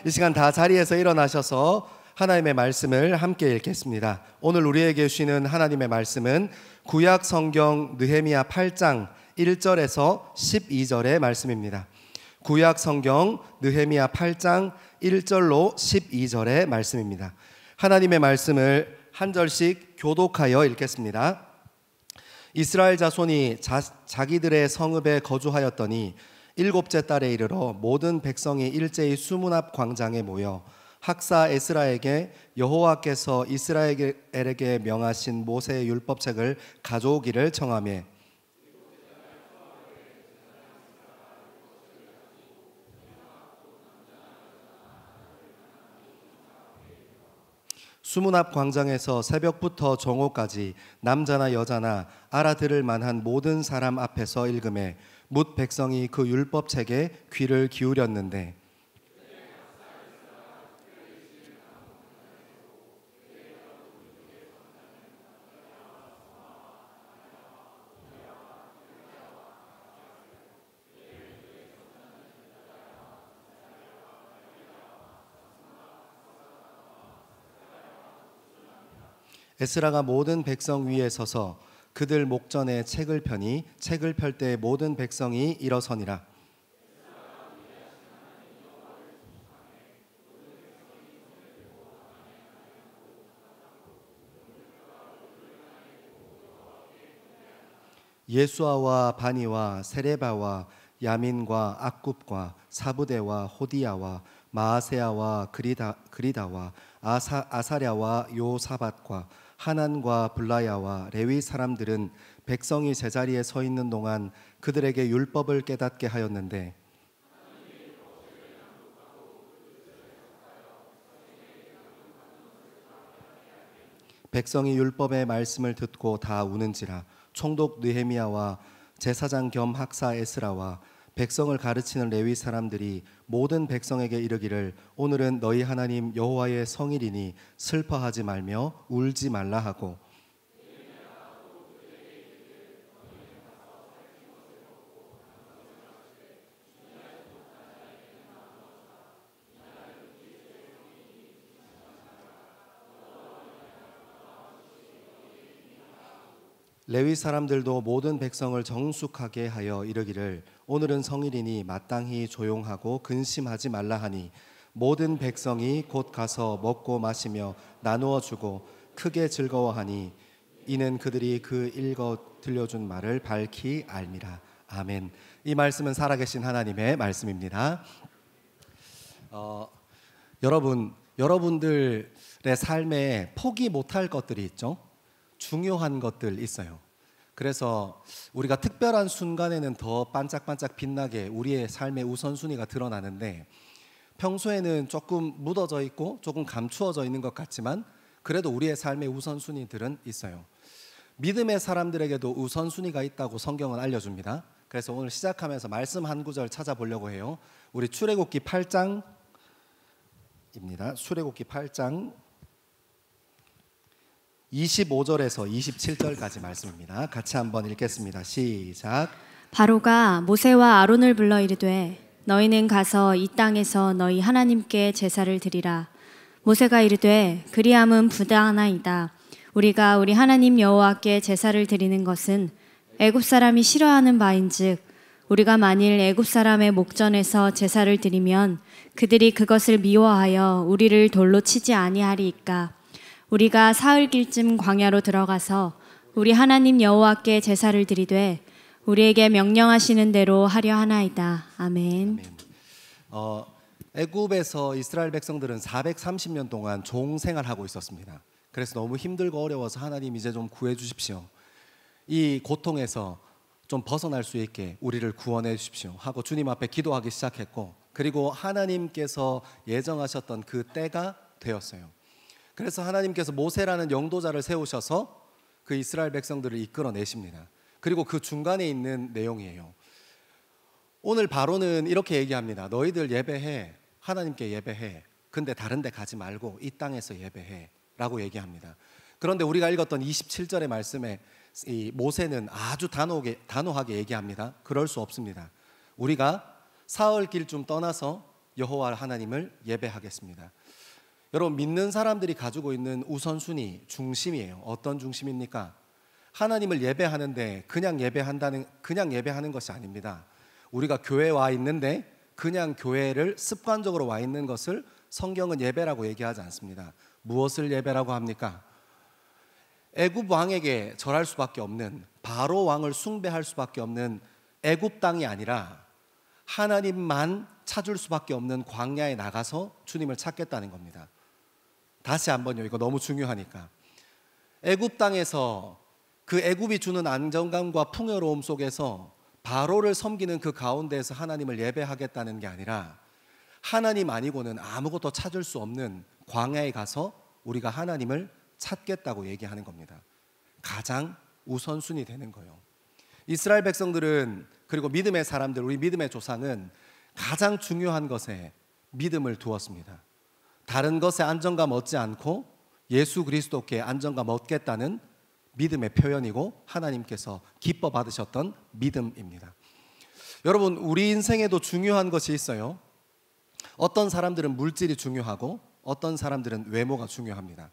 이 시간 다 자리에서 일어나셔서 하나님의 말씀을 함께 읽겠습니다. 오늘 우리에게 주시는 하나님의 말씀은 구약 성경 느헤미야 8장 1절에서 12절의 말씀입니다. 구약 성경 느헤미야 8장 1절로 12절의 말씀입니다. 하나님의 말씀을 한 절씩 교독하여 읽겠습니다. 이스라엘 자손이 자기들의 성읍에 거주하였더니 일곱째 달에 이르러 모든 백성이 일제히 수문 앞 광장에 모여 학사 에스라에게 여호와께서 이스라엘에게 명하신 모세의 율법책을 가져오기를 청하매 수문 앞 광장에서 새벽부터 정오까지 남자나 여자나 알아들을 만한 모든 사람 앞에서 읽음에 뭇 백성이 그 율법책에 귀를 기울였는데 에스라가 모든 백성 위에 서서 그들 목전에 책을 펴니 책을 펼 때 모든 백성이 일어서니라. 예수아와 바니와 세레바와 야민과 악굽과 사부대와 호디야와 마아세야와 그리다와 아사랴와 요사밧과 하난과 블라야와 레위 사람들은 백성이 제자리에 서 있는 동안 그들에게 율법을 깨닫게 하였는데 백성이 율법의 말씀을 듣고 다 우는지라. 총독 느헤미야와 제사장 겸 학사 에스라와 백성을 가르치는 레위 사람들이 모든 백성에게 이르기를 오늘은 너희 하나님 여호와의 성일이니 슬퍼하지 말며 울지 말라 하고 레위 사람들도 모든 백성을 정숙하게 하여 이르기를 오늘은 성일이니 마땅히 조용하고 근심하지 말라 하니 모든 백성이 곧 가서 먹고 마시며 나누어 주고 크게 즐거워하니 이는 그들이 그 읽어 들려준 말을 밝히 알미라. 아멘. 이 말씀은 살아계신 하나님의 말씀입니다. 여러분들의 삶에 포기 못할 것들이 있죠. 중요한 것들 있어요. 그래서 우리가 특별한 순간에는 더 반짝반짝 빛나게 우리의 삶의 우선순위가 드러나는데 평소에는 조금 묻어져 있고 조금 감추어져 있는 것 같지만 그래도 우리의 삶의 우선순위들은 있어요. 믿음의 사람들에게도 우선순위가 있다고 성경은 알려줍니다. 그래서 오늘 시작하면서 말씀 한 구절 찾아보려고 해요. 우리 출애굽기 8장입니다. 출애굽기 8장 25절에서 27절까지 말씀입니다. 같이 한번 읽겠습니다. 시작. 바로가 모세와 아론을 불러 이르되 너희는 가서 이 땅에서 너희 하나님께 제사를 드리라. 모세가 이르되 그리함은 부당하나이다. 우리가 우리 하나님 여호와께 제사를 드리는 것은 애굽 사람이 싫어하는 바인즉 우리가 만일 애굽 사람의 목전에서 제사를 드리면 그들이 그것을 미워하여 우리를 돌로 치지 아니하리이까. 우리가 사흘길쯤 광야로 들어가서 우리 하나님 여호와께 제사를 드리되 우리에게 명령하시는 대로 하려 하나이다. 아멘. 애굽에서 이스라엘 백성들은 430년 동안 종생활하고 있었습니다. 그래서 너무 힘들고 어려워서 하나님 이제 좀 구해 주십시오. 이 고통에서 좀 벗어날 수 있게 우리를 구원해 주십시오 하고 주님 앞에 기도하기 시작했고 그리고 하나님께서 예정하셨던 그 때가 되었어요. 그래서 하나님께서 모세라는 영도자를 세우셔서 그 이스라엘 백성들을 이끌어내십니다. 그리고 그 중간에 있는 내용이에요. 오늘 바로는 이렇게 얘기합니다. 너희들 예배해, 하나님께 예배해. 근데 다른 데 가지 말고 이 땅에서 예배해 라고 얘기합니다. 그런데 우리가 읽었던 27절의 말씀에 이 모세는 아주 단호하게 얘기합니다. 그럴 수 없습니다. 우리가 사흘길쯤 떠나서 여호와 하나님을 예배하겠습니다. 여러분, 믿는 사람들이 가지고 있는 우선순위, 중심이에요. 어떤 중심입니까? 하나님을 예배하는데 그냥 예배하는 것이 아닙니다. 우리가 교회에 와 있는데 그냥 교회를 습관적으로 와 있는 것을 성경은 예배라고 얘기하지 않습니다. 무엇을 예배라고 합니까? 애굽 왕에게 절할 수밖에 없는, 바로 왕을 숭배할 수밖에 없는 애굽 땅이 아니라 하나님만 찾을 수밖에 없는 광야에 나가서 주님을 찾겠다는 겁니다. 다시 한번요, 이거 너무 중요하니까. 애굽 땅에서 그 애굽이 주는 안정감과 풍요로움 속에서 바로를 섬기는 그 가운데에서 하나님을 예배하겠다는 게 아니라 하나님 아니고는 아무것도 찾을 수 없는 광야에 가서 우리가 하나님을 찾겠다고 얘기하는 겁니다. 가장 우선순위 되는 거예요. 이스라엘 백성들은, 그리고 믿음의 사람들, 우리 믿음의 조상은 가장 중요한 것에 믿음을 두었습니다. 다른 것에 안정감 얻지 않고 예수 그리스도께 안정감 얻겠다는 믿음의 표현이고 하나님께서 기뻐 받으셨던 믿음입니다. 여러분, 우리 인생에도 중요한 것이 있어요. 어떤 사람들은 물질이 중요하고 어떤 사람들은 외모가 중요합니다.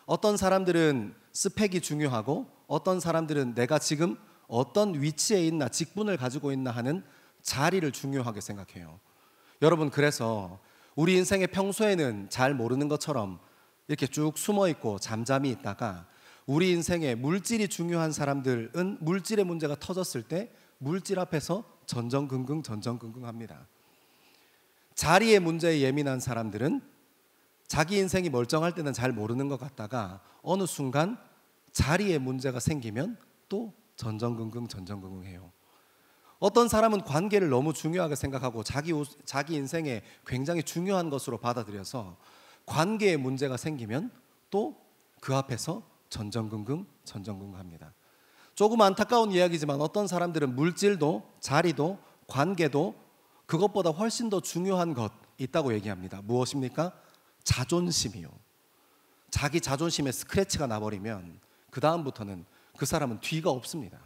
어떤 사람들은 스펙이 중요하고 어떤 사람들은 내가 지금 어떤 위치에 있나, 직분을 가지고 있나 하는 자리를 중요하게 생각해요. 여러분, 그래서 우리 인생의 평소에는 잘 모르는 것처럼 이렇게 쭉 숨어 있고 잠잠히 있다가 우리 인생에 물질이 중요한 사람들은 물질의 문제가 터졌을 때 물질 앞에서 전전긍긍 합니다. 자리의 문제에 예민한 사람들은 자기 인생이 멀쩡할 때는 잘 모르는 것 같다가 어느 순간 자리에 문제가 생기면 또 전전긍긍 해요. 어떤 사람은 관계를 너무 중요하게 생각하고 자기 인생에 굉장히 중요한 것으로 받아들여서 관계에 문제가 생기면 또 그 앞에서 전전긍긍 합니다. 조금 안타까운 이야기지만 어떤 사람들은 물질도 자리도 관계도 그것보다 훨씬 더 중요한 것 있다고 얘기합니다. 무엇입니까? 자존심이요. 자기 자존심에 스크래치가 나버리면 그 다음부터는 그 사람은 뒤가 없습니다.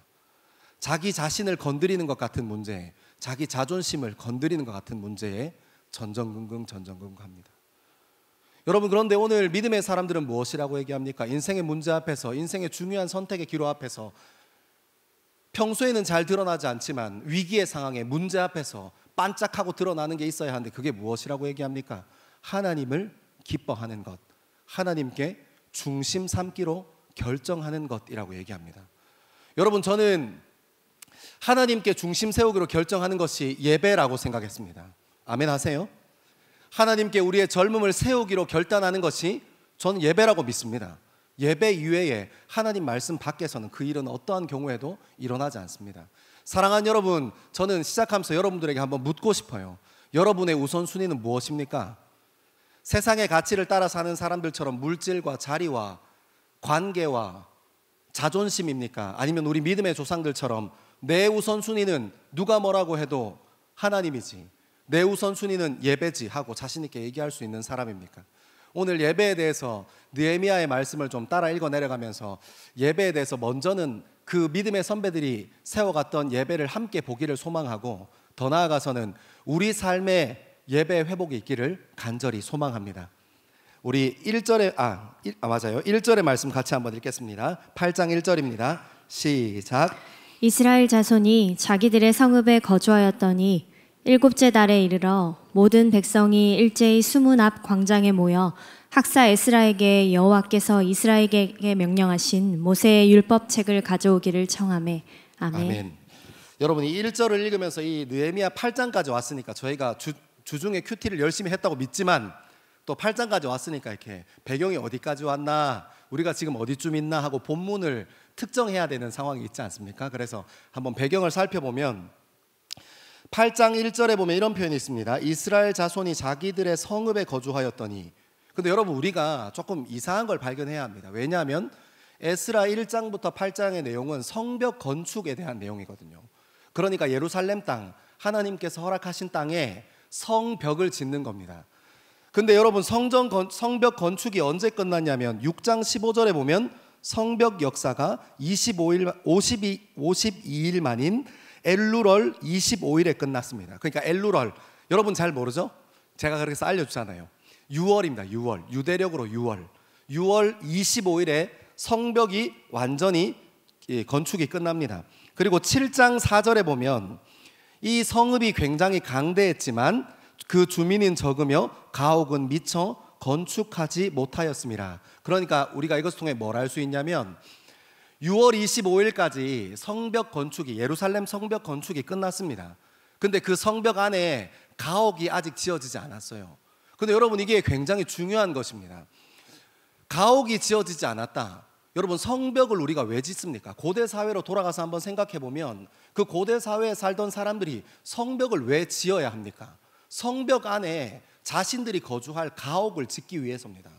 자기 자신을 건드리는 것 같은 문제, 자기 자존심을 건드리는 것 같은 문제에 전전긍긍 합니다. 여러분, 그런데 오늘 믿음의 사람들은 무엇이라고 얘기합니까? 인생의 문제 앞에서, 인생의 중요한 선택의 기로 앞에서 평소에는 잘 드러나지 않지만 위기의 상황에 문제 앞에서 반짝하고 드러나는 게 있어야 하는데 그게 무엇이라고 얘기합니까? 하나님을 기뻐하는 것, 하나님께 중심 삼기로 결정하는 것이라고 얘기합니다. 여러분, 저는 하나님께 중심 세우기로 결정하는 것이 예배라고 생각했습니다. 아멘 하세요? 하나님께 우리의 젊음을 세우기로 결단하는 것이 저는 예배라고 믿습니다. 예배 이외에 하나님 말씀 밖에서는 그 일은 어떠한 경우에도 일어나지 않습니다. 사랑하는 여러분, 저는 시작하면서 여러분들에게 한번 묻고 싶어요. 여러분의 우선순위는 무엇입니까? 세상의 가치를 따라 사는 사람들처럼 물질과 자리와 관계와 자존심입니까? 아니면 우리 믿음의 조상들처럼 내 우선순위는 누가 뭐라고 해도 하나님이지, 내 우선순위는 예배지 하고 자신 있게 얘기할 수 있는 사람입니까? 오늘 예배에 대해서 느헤미야의 말씀을 좀 따라 읽어 내려가면서 예배에 대해서 먼저는 그 믿음의 선배들이 세워갔던 예배를 함께 보기를 소망하고 더 나아가서는 우리 삶의 예배 회복이 있기를 간절히 소망합니다. 우리 1절의 말씀 같이 한번 읽겠습니다. 8장 1절입니다. 시작. 이스라엘 자손이 자기들의 성읍에 거주하였더니 일곱째 달에 이르러 모든 백성이 일제히 수문 앞 광장에 모여 학사 에스라에게 여호와께서 이스라엘에게 명령하신 모세의 율법책을 가져오기를 청하매. 아멘. 아멘. 여러분이 1절을 읽으면서 이 느헤미야 8장까지 왔으니까 저희가 주중에 큐티를 열심히 했다고 믿지만 또 8장까지 왔으니까 이렇게 배경이 어디까지 왔나, 우리가 지금 어디쯤 있나 하고 본문을 특정해야 되는 상황이 있지 않습니까? 그래서 한번 배경을 살펴보면 8장 1절에 보면 이런 표현이 있습니다. 이스라엘 자손이 자기들의 성읍에 거주하였더니. 근데 여러분, 우리가 조금 이상한 걸 발견해야 합니다. 왜냐하면 에스라 1장부터 8장의 내용은 성벽 건축에 대한 내용이거든요. 그러니까 예루살렘 땅, 하나님께서 허락하신 땅에 성벽을 짓는 겁니다. 근데 여러분, 성벽 건축이 언제 끝났냐면 6장 15절에 보면 성벽 역사가 52일 만인 엘루럴 25일에 끝났습니다. 그러니까 엘루럴, 여러분 잘 모르죠? 제가 그렇게 알려주잖아요. 6월입니다. 6월. 유대력으로 6월. 6월 25일에 성벽이 완전히 건축이 끝납니다. 그리고 7장 4절에 보면 이 성읍이 굉장히 강대했지만 그 주민은 적으며 가옥은 미처 건축하지 못하였습니다. 그러니까 우리가 이것을 통해 뭘 알 수 있냐면 6월 25일까지 성벽 건축이, 예루살렘 성벽 건축이 끝났습니다. 근데 그 성벽 안에 가옥이 아직 지어지지 않았어요. 근데 여러분, 이게 굉장히 중요한 것입니다. 가옥이 지어지지 않았다. 여러분, 성벽을 우리가 왜 짓습니까? 고대 사회로 돌아가서 한번 생각해 보면 그 고대 사회에 살던 사람들이 성벽을 왜 지어야 합니까? 성벽 안에 자신들이 거주할 가옥을 짓기 위해서입니다.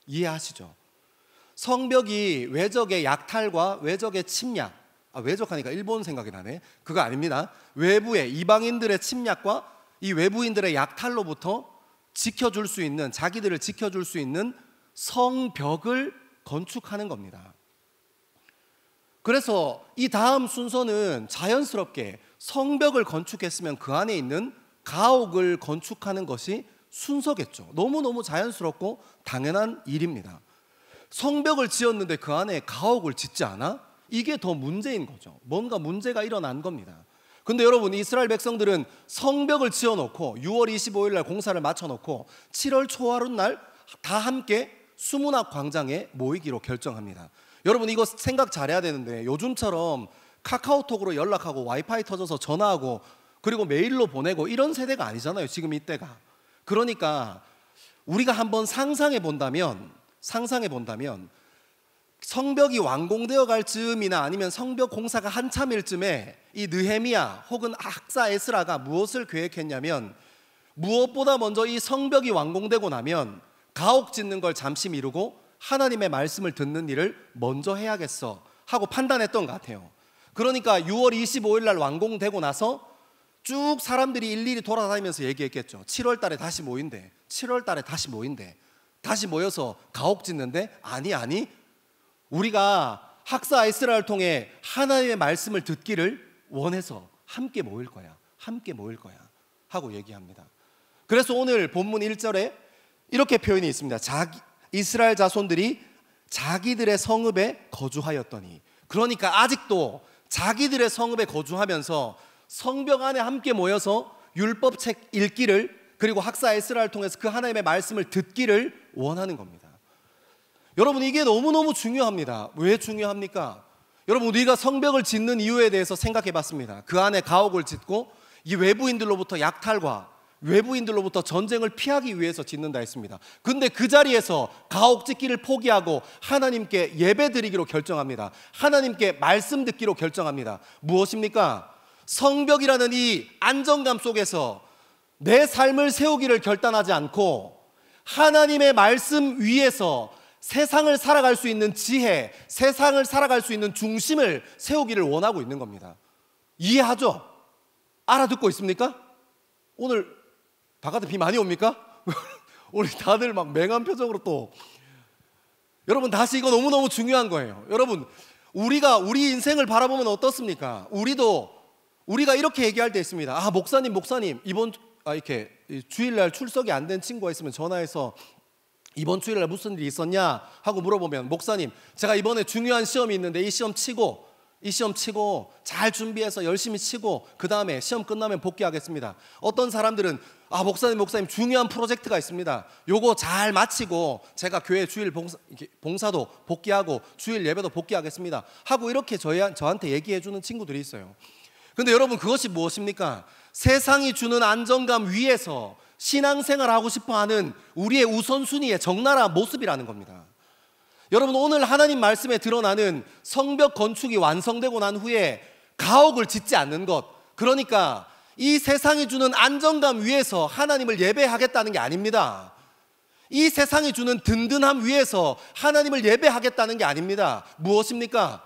이해하시죠? 성벽이 외적의 약탈과 외적의 침략, 외적하니까 일본 생각이 나네. 그거 아닙니다. 외부의 이방인들의 침략과 이 외부인들의 약탈로부터 지켜줄 수 있는, 자기들을 지켜줄 수 있는 성벽을 건축하는 겁니다. 그래서 이 다음 순서는 자연스럽게 성벽을 건축했으면 그 안에 있는 가옥을 건축하는 것이 순서겠죠. 너무너무 자연스럽고 당연한 일입니다. 성벽을 지었는데 그 안에 가옥을 짓지 않아? 이게 더 문제인 거죠. 뭔가 문제가 일어난 겁니다. 근데 여러분, 이스라엘 백성들은 성벽을 지어놓고 6월 25일 날 공사를 마쳐놓고 7월 초하룻 날 다 함께 수문학 광장에 모이기로 결정합니다. 여러분, 이거 생각 잘해야 되는데 요즘처럼 카카오톡으로 연락하고 와이파이 터져서 전화하고 그리고 메일로 보내고 이런 세대가 아니잖아요, 지금 이때가. 그러니까 우리가 한번 상상해 본다면 성벽이 완공되어 갈 즈음이나 아니면 성벽 공사가 한참일 즈음에 이 느헤미야 혹은 학사 에스라가 무엇을 계획했냐면, 무엇보다 먼저 이 성벽이 완공되고 나면 가옥 짓는 걸 잠시 미루고 하나님의 말씀을 듣는 일을 먼저 해야겠어 하고 판단했던 것 같아요. 그러니까 6월 25일 날 완공되고 나서 쭉 사람들이 일일이 돌아다니면서 얘기했겠죠. 7월 달에 다시 모인대. 7월 달에 다시 모인대. 다시 모여서 가옥 짓는데 아니 우리가 학사 에스라를 통해 하나님의 말씀을 듣기를 원해서 함께 모일 거야. 함께 모일 거야 하고 얘기합니다. 그래서 오늘 본문 1절에 이렇게 표현이 있습니다. 이스라엘 자손들이 자기들의 성읍에 거주하였더니, 그러니까 아직도 자기들의 성읍에 거주하면서 성벽 안에 함께 모여서 율법책 읽기를, 그리고 학사 에스라를 통해서 그 하나님의 말씀을 듣기를 원하는 겁니다. 여러분, 이게 너무너무 중요합니다. 왜 중요합니까? 여러분, 우리가 성벽을 짓는 이유에 대해서 생각해 봤습니다. 그 안에 가옥을 짓고 이 외부인들로부터 약탈과 외부인들로부터 전쟁을 피하기 위해서 짓는다 했습니다. 근데 그 자리에서 가옥 짓기를 포기하고 하나님께 예배 드리기로 결정합니다. 하나님께 말씀 듣기로 결정합니다. 무엇입니까? 성벽이라는 이 안정감 속에서 내 삶을 세우기를 결단하지 않고 하나님의 말씀 위에서 세상을 살아갈 수 있는 지혜, 세상을 살아갈 수 있는 중심을 세우기를 원하고 있는 겁니다. 이해하죠? 알아듣고 있습니까? 오늘 바깥에 비 많이 옵니까? 우리 다들 막 맹한 표정으로 또. 여러분, 다시 이거 너무너무 중요한 거예요. 여러분, 우리가 우리 인생을 바라보면 어떻습니까? 우리가 이렇게 얘기할 때 있습니다. 목사님 이번 이렇게 주일날 출석이 안 된 친구가 있으면 전화해서 이번 주일날 무슨 일이 있었냐 하고 물어보면, 목사님 제가 이번에 중요한 시험이 있는데 이 시험 치고 잘 준비해서 열심히 치고 그 다음에 시험 끝나면 복귀하겠습니다. 어떤 사람들은 목사님 중요한 프로젝트가 있습니다. 요거 잘 마치고 제가 교회 주일 봉사도 복귀하고 주일 예배도 복귀하겠습니다 하고 이렇게 저한테 얘기해 주는 친구들이 있어요. 근데 여러분, 그것이 무엇입니까? 세상이 주는 안정감 위에서 신앙생활하고 싶어하는 우리의 우선순위의 적나라한 모습이라는 겁니다. 여러분, 오늘 하나님 말씀에 드러나는 성벽 건축이 완성되고 난 후에 가옥을 짓지 않는 것, 그러니까 이 세상이 주는 안정감 위에서 하나님을 예배하겠다는 게 아닙니다. 이 세상이 주는 든든함 위에서 하나님을 예배하겠다는 게 아닙니다. 무엇입니까?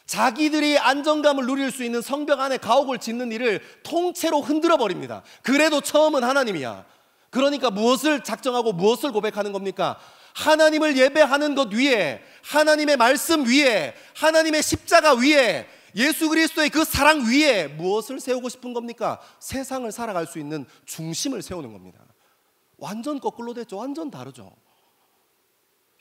자기들이 안정감을 누릴 수 있는 성벽 안에 가옥을 짓는 일을 통째로 흔들어 버립니다. 그래도 처음은 하나님이야. 그러니까 무엇을 작정하고 무엇을 고백하는 겁니까? 하나님을 예배하는 것 위에, 하나님의 말씀 위에, 하나님의 십자가 위에, 예수 그리스도의 그 사랑 위에 무엇을 세우고 싶은 겁니까? 세상을 살아갈 수 있는 중심을 세우는 겁니다. 완전 거꾸로 됐죠. 완전 다르죠.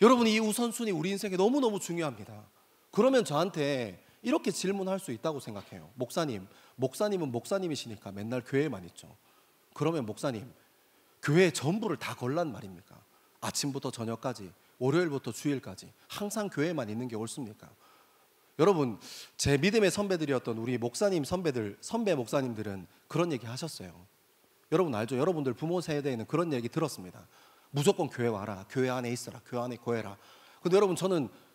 여러분, 이 우선순위 우리 인생에 너무너무 중요합니다. 그러면 저한테 이렇게 질문할 수 있다고 생각해요. 목사님은 목사님이시니까 맨날 교회에만 있죠. 그러면 목사님, 교회 전부를 다 걸란 말입니까? 아침부터 저녁까지, 월요일부터 주일까지 항상 교회에만 있는 게 옳습니까? 여러분, 제 믿음의 선배들이었던 우리 선배 목사님들은 그런 얘기 하셨어요. 여러분 알죠? 여러분들 부모 세대에는 그런 얘기 들었습니다. 무조건 교회 와라, 교회 안에 있어라, 교회 안에 거해라. 근데 여러분,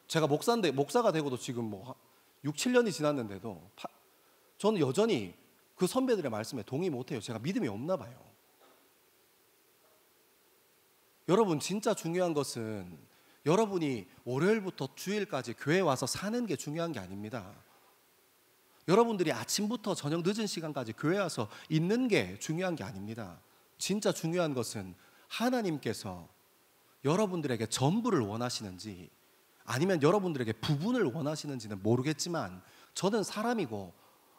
제가 목사가 되고도 지금 뭐 6, 7년이 지났는데도 저는 여전히 그 선배들의 말씀에 동의 못해요. 제가 믿음이 없나 봐요. 여러분, 진짜 중요한 것은 여러분이 월요일부터 주일까지 교회 와서 사는 게 중요한 게 아닙니다. 여러분들이 아침부터 저녁 늦은 시간까지 교회 와서 있는 게 중요한 게 아닙니다. 진짜 중요한 것은 하나님께서 여러분들에게 전부를 원하시는지 아니면 여러분들에게 부분을 원하시는지는 모르겠지만, 저는 사람이고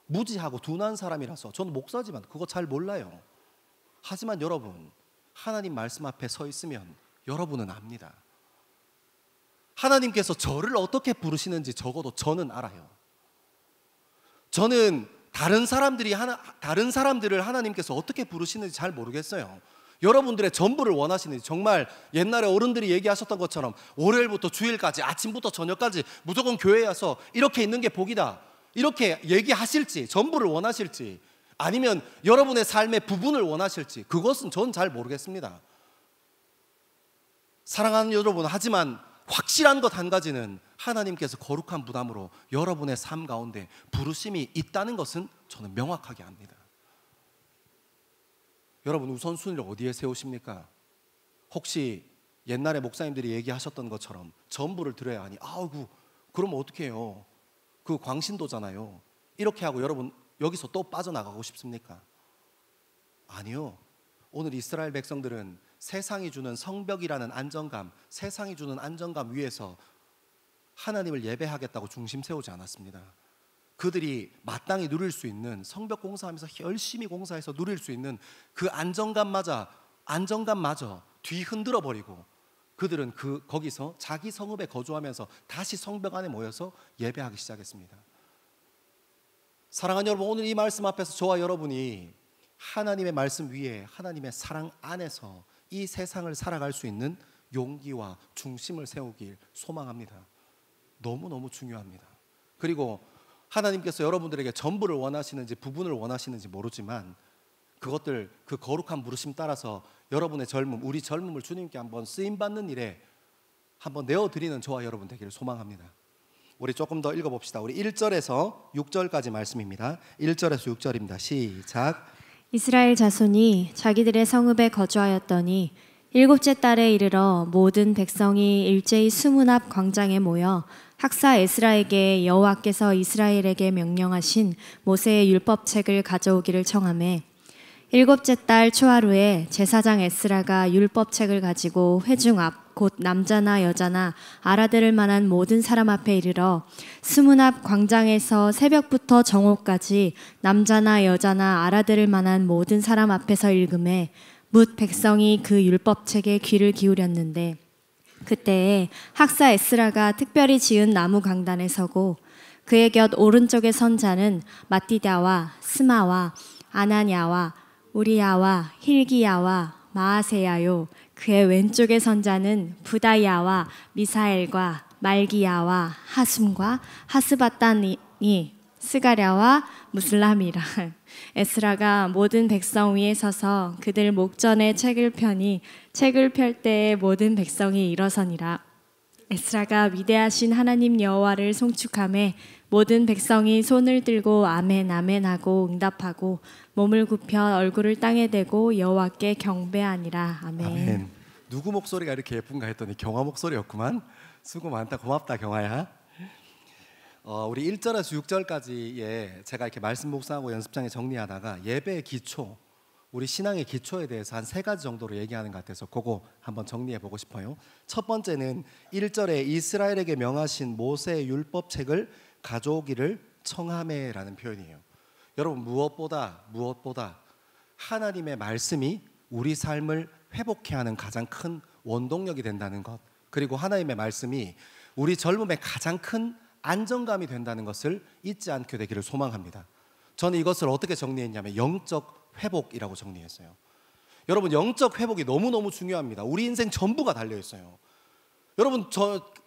무지하고 둔한 사람이라서, 저는 목사지만 그거 잘 몰라요. 하지만 여러분, 하나님 말씀 앞에 서 있으면 여러분은 압니다. 하나님께서 저를 어떻게 부르시는지 적어도 저는 알아요. 저는 다른 사람들을 하나님께서 어떻게 부르시는지 잘 모르겠어요. 여러분들의 전부를 원하시는지, 정말 옛날에 어른들이 얘기하셨던 것처럼 월요일부터 주일까지 아침부터 저녁까지 무조건 교회에 와서 이렇게 있는 게 복이다, 이렇게 얘기하실지, 전부를 원하실지, 아니면 여러분의 삶의 부분을 원하실지, 그것은 전 잘 모르겠습니다. 사랑하는 여러분, 하지만 확실한 것 한 가지는 하나님께서 거룩한 부담으로 여러분의 삶 가운데 부르심이 있다는 것은 저는 명확하게 압니다. 여러분, 우선순위를 어디에 세우십니까? 혹시 옛날에 목사님들이 얘기하셨던 것처럼 전부를 드려야 하니, 그럼 어떻게 해요? 그 광신도잖아요. 이렇게 하고 여러분 여기서 또 빠져나가고 싶습니까? 아니요. 오늘 이스라엘 백성들은 세상이 주는 성벽이라는 안정감, 세상이 주는 안정감 위에서 하나님을 예배하겠다고 중심 세우지 않았습니다. 그들이 마땅히 누릴 수 있는, 성벽 공사하면서 열심히 공사해서 누릴 수 있는 그 안정감마저 뒤 흔들어 버리고, 그들은 거기서 자기 성읍에 거주하면서 다시 성벽 안에 모여서 예배하기 시작했습니다. 사랑하는 여러분, 오늘 이 말씀 앞에서 저와 여러분이 하나님의 말씀 위에 하나님의 사랑 안에서 이 세상을 살아갈 수 있는 용기와 중심을 세우길 소망합니다. 너무너무 중요합니다. 그리고 하나님께서 여러분들에게 전부를 원하시는지 부분을 원하시는지 모르지만, 그 거룩한 부르심 따라서 여러분의 우리 젊음을 주님께 한번 쓰임받는 일에 한번 내어드리는 저와 여러분 되기를 소망합니다. 우리 조금 더 읽어봅시다. 우리 1절에서 6절까지 말씀입니다. 1절에서 6절입니다. 시작. 이스라엘 자손이 자기들의 성읍에 거주하였더니 일곱째 달에 이르러 모든 백성이 일제히 수문 앞 광장에 모여 학사 에스라에게 여호와께서 이스라엘에게 명령하신 모세의 율법책을 가져오기를 청하매, 일곱째 달 초하루에 제사장 에스라가 율법책을 가지고 회중 앞 곧 남자나 여자나 알아들을 만한 모든 사람 앞에 이르러 수문 앞 광장에서 새벽부터 정오까지 남자나 여자나 알아들을 만한 모든 사람 앞에서 읽음에 뭇 백성이 그 율법책에 귀를 기울였는데, 그때에 학사 에스라가 특별히 지은 나무 강단에 서고 그의 곁 오른쪽에 선 자는 마띠다와 스마와 아나냐와 우리야와 힐기야와 마아세야요, 그의 왼쪽에 선 자는 부다야와 미사엘과 말기야와 하숨과 하스바단이 스가랴와 무슬람이라. 에스라가 모든 백성 위에 서서 그들 목전에 책을 펴니 책을 펼 때에 모든 백성이 일어서니라. 에스라가 위대하신 하나님 여호와를 송축하매 모든 백성이 손을 들고 아멘 아멘 하고 응답하고 몸을 굽혀 얼굴을 땅에 대고 여호와께 경배하니라. 아멘. 아멘. 누구 목소리가 이렇게 예쁜가 했더니 경화 목소리였구만. 수고 많다. 고맙다 경화야. 우리 1절에서 6절까지에 제가 이렇게 말씀 묵상하고 연습장에 정리하다가 예배의 기초, 우리 신앙의 기초에 대해서 한 3가지 정도로 얘기하는 것 같아서 그거 한번 정리해 보고 싶어요. 첫 번째는 1절에 이스라엘에게 명하신 모세의 율법책을 가져오기를 청하매라는 표현이에요. 여러분, 무엇보다 하나님의 말씀이 우리 삶을 회복해야 하는 가장 큰 원동력이 된다는 것, 그리고 하나님의 말씀이 우리 젊음의 가장 큰 안정감이 된다는 것을 잊지 않게 되기를 소망합니다. 저는 이것을 어떻게 정리했냐면 영적 회복이라고 정리했어요. 여러분, 영적 회복이 너무너무 중요합니다. 우리 인생 전부가 달려있어요. 여러분,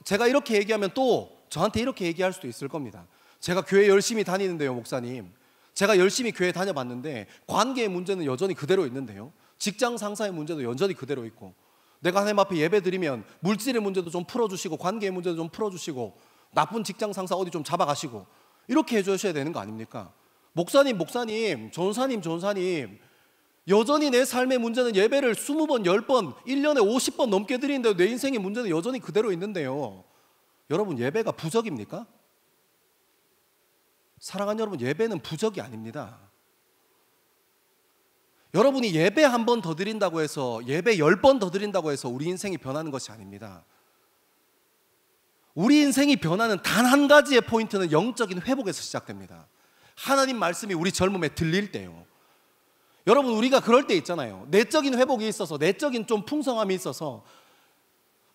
제가 이렇게 얘기하면 또 저한테 이렇게 얘기할 수도 있을 겁니다. 제가 교회 열심히 다니는데요, 목사님. 제가 열심히 교회 다녀봤는데 관계의 문제는 여전히 그대로 있는데요. 직장 상사의 문제도 여전히 그대로 있고, 내가 하나님 앞에 예배 드리면 물질의 문제도 좀 풀어주시고 관계의 문제도 좀 풀어주시고 나쁜 직장 상사 어디 좀 잡아가시고 이렇게 해주셔야 되는 거 아닙니까? 목사님, 전사님, 여전히 내 삶의 문제는 예배를 20번, 10번, 1년에 50번 넘게 드리는데 내 인생의 문제는 여전히 그대로 있는데요. 여러분, 예배가 부적입니까? 사랑하는 여러분, 예배는 부적이 아닙니다. 여러분이 예배 한 번 더 드린다고 해서, 예배 10번 더 드린다고 해서 우리 인생이 변하는 것이 아닙니다. 우리 인생이 변하는 단 한 가지의 포인트는 영적인 회복에서 시작됩니다. 하나님 말씀이 우리 젊음에 들릴 때요. 여러분, 우리가 그럴 때 있잖아요. 내적인 회복이 있어서, 내적인 좀 풍성함이 있어서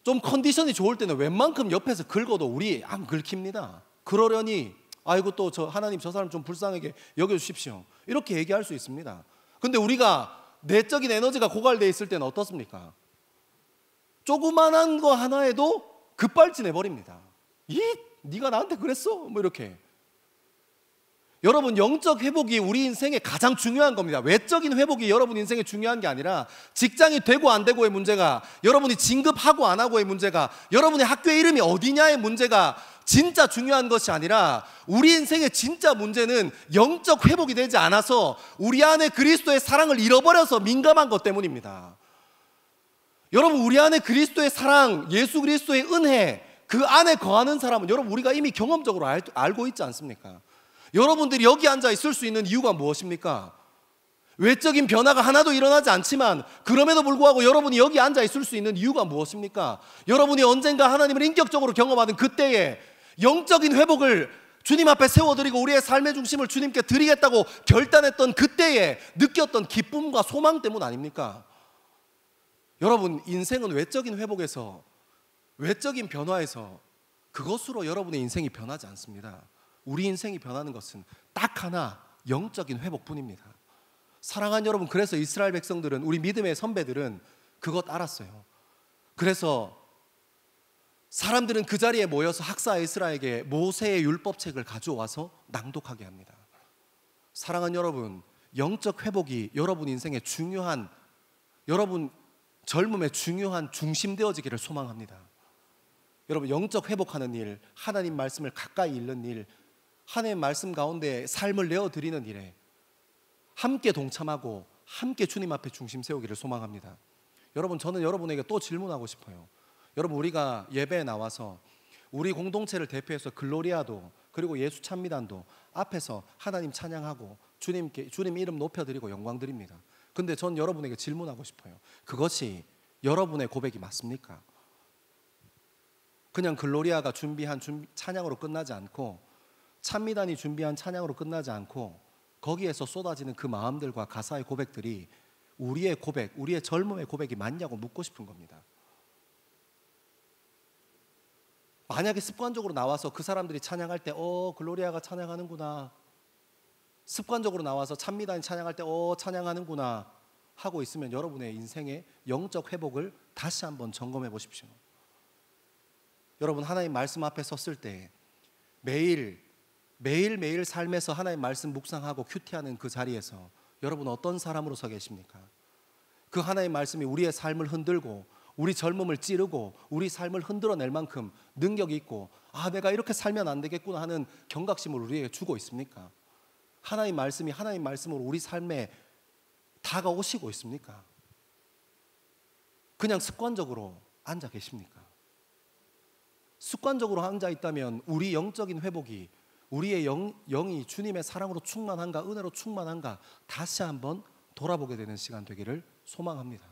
좀 컨디션이 좋을 때는 웬만큼 옆에서 긁어도 우리 안 긁힙니다. 그러려니 아이고 또 하나님 저 사람 좀 불쌍하게 여겨주십시오, 이렇게 얘기할 수 있습니다. 근데 우리가 내적인 에너지가 고갈되어 있을 때는 어떻습니까? 조그만한 거 하나에도 급발진해버립니다. 네가 나한테 그랬어? 뭐 이렇게. 여러분, 영적 회복이 우리 인생에 가장 중요한 겁니다. 외적인 회복이 여러분 인생에 중요한 게 아니라, 직장이 되고 안 되고의 문제가, 여러분이 진급하고 안 하고의 문제가, 여러분의 학교 이름이 어디냐의 문제가 진짜 중요한 것이 아니라, 우리 인생의 진짜 문제는 영적 회복이 되지 않아서 우리 안에 그리스도의 사랑을 잃어버려서 민감한 것 때문입니다. 여러분, 우리 안에 그리스도의 사랑, 예수 그리스도의 은혜, 그 안에 거하는 사람은 여러분 우리가 이미 경험적으로 알고 있지 않습니까? 여러분들이 여기 앉아 있을 수 있는 이유가 무엇입니까? 외적인 변화가 하나도 일어나지 않지만 그럼에도 불구하고 여러분이 여기 앉아 있을 수 있는 이유가 무엇입니까? 여러분이 언젠가 하나님을 인격적으로 경험하는 그때에 영적인 회복을 주님 앞에 세워드리고 우리의 삶의 중심을 주님께 드리겠다고 결단했던 그때에 느꼈던 기쁨과 소망 때문 아닙니까? 여러분, 인생은 외적인 회복에서, 외적인 변화에서 그것으로 여러분의 인생이 변하지 않습니다. 우리 인생이 변하는 것은 딱 하나, 영적인 회복뿐입니다. 사랑하는 여러분, 그래서 이스라엘 백성들은, 우리 믿음의 선배들은 그것 알았어요. 그래서 사람들은 그 자리에 모여서 학사 에스라에게 모세의 율법책을 가져와서 낭독하게 합니다. 사랑하는 여러분, 영적 회복이 여러분 인생의 중요한, 여러분 젊음의 중요한 중심 되어지기를 소망합니다. 여러분, 영적 회복하는 일, 하나님 말씀을 가까이 읽는 일, 하나님 말씀 가운데 삶을 내어드리는 일에 함께 동참하고 함께 주님 앞에 중심 세우기를 소망합니다. 여러분, 저는 여러분에게 또 질문하고 싶어요. 여러분, 우리가 예배에 나와서 우리 공동체를 대표해서 글로리아도, 그리고 예수 찬미단도 앞에서 하나님 찬양하고 주님 이름 높여드리고 영광드립니다. 근데 전 여러분에게 질문하고 싶어요. 그것이 여러분의 고백이 맞습니까? 그냥 글로리아가 준비한 찬양으로 끝나지 않고, 찬미단이 준비한 찬양으로 끝나지 않고, 거기에서 쏟아지는 그 마음들과 가사의 고백들이 우리의 고백, 우리의 젊음의 고백이 맞냐고 묻고 싶은 겁니다. 만약에 습관적으로 나와서 그 사람들이 찬양할 때 글로리아가 찬양하는구나, 습관적으로 나와서 찬미단이 찬양할 때 찬양하는구나 하고 있으면 여러분의 인생의 영적 회복을 다시 한번 점검해 보십시오. 여러분, 하나님 말씀 앞에 섰을 때 매일매일 삶에서 하나님 말씀 묵상하고 큐티하는 그 자리에서 여러분 어떤 사람으로 서 계십니까? 그 하나님 말씀이 우리의 삶을 흔들고 우리 젊음을 찌르고 우리 삶을 흔들어낼 만큼 능력이 있고, 내가 이렇게 살면 안 되겠구나 하는 경각심을 우리에게 주고 있습니까? 하나님 말씀이 하나님 말씀으로 우리 삶에 다가오시고 있습니까? 그냥 습관적으로 앉아 계십니까? 습관적으로 앉아 있다면 우리 영적인 회복이, 우리의 영이 주님의 사랑으로 충만한가, 은혜로 충만한가 다시 한번 돌아보게 되는 시간 되기를 소망합니다.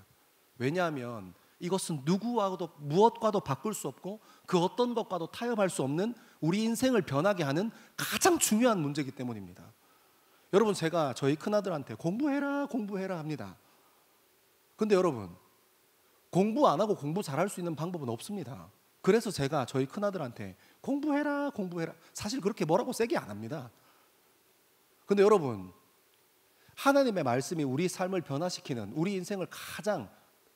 왜냐하면 이것은 누구와도 무엇과도 바꿀 수 없고 그 어떤 것과도 타협할 수 없는 우리 인생을 변하게 하는 가장 중요한 문제이기 때문입니다. 여러분, 제가 저희 큰아들한테 공부해라 합니다. 근데 여러분, 공부 안 하고 공부 잘할 수 있는 방법은 없습니다. 그래서 제가 저희 큰아들한테 공부해라 공부해라, 사실 그렇게 뭐라고 세게 안 합니다. 근데 여러분, 하나님의 말씀이 우리 삶을 변화시키는, 우리 인생을 가장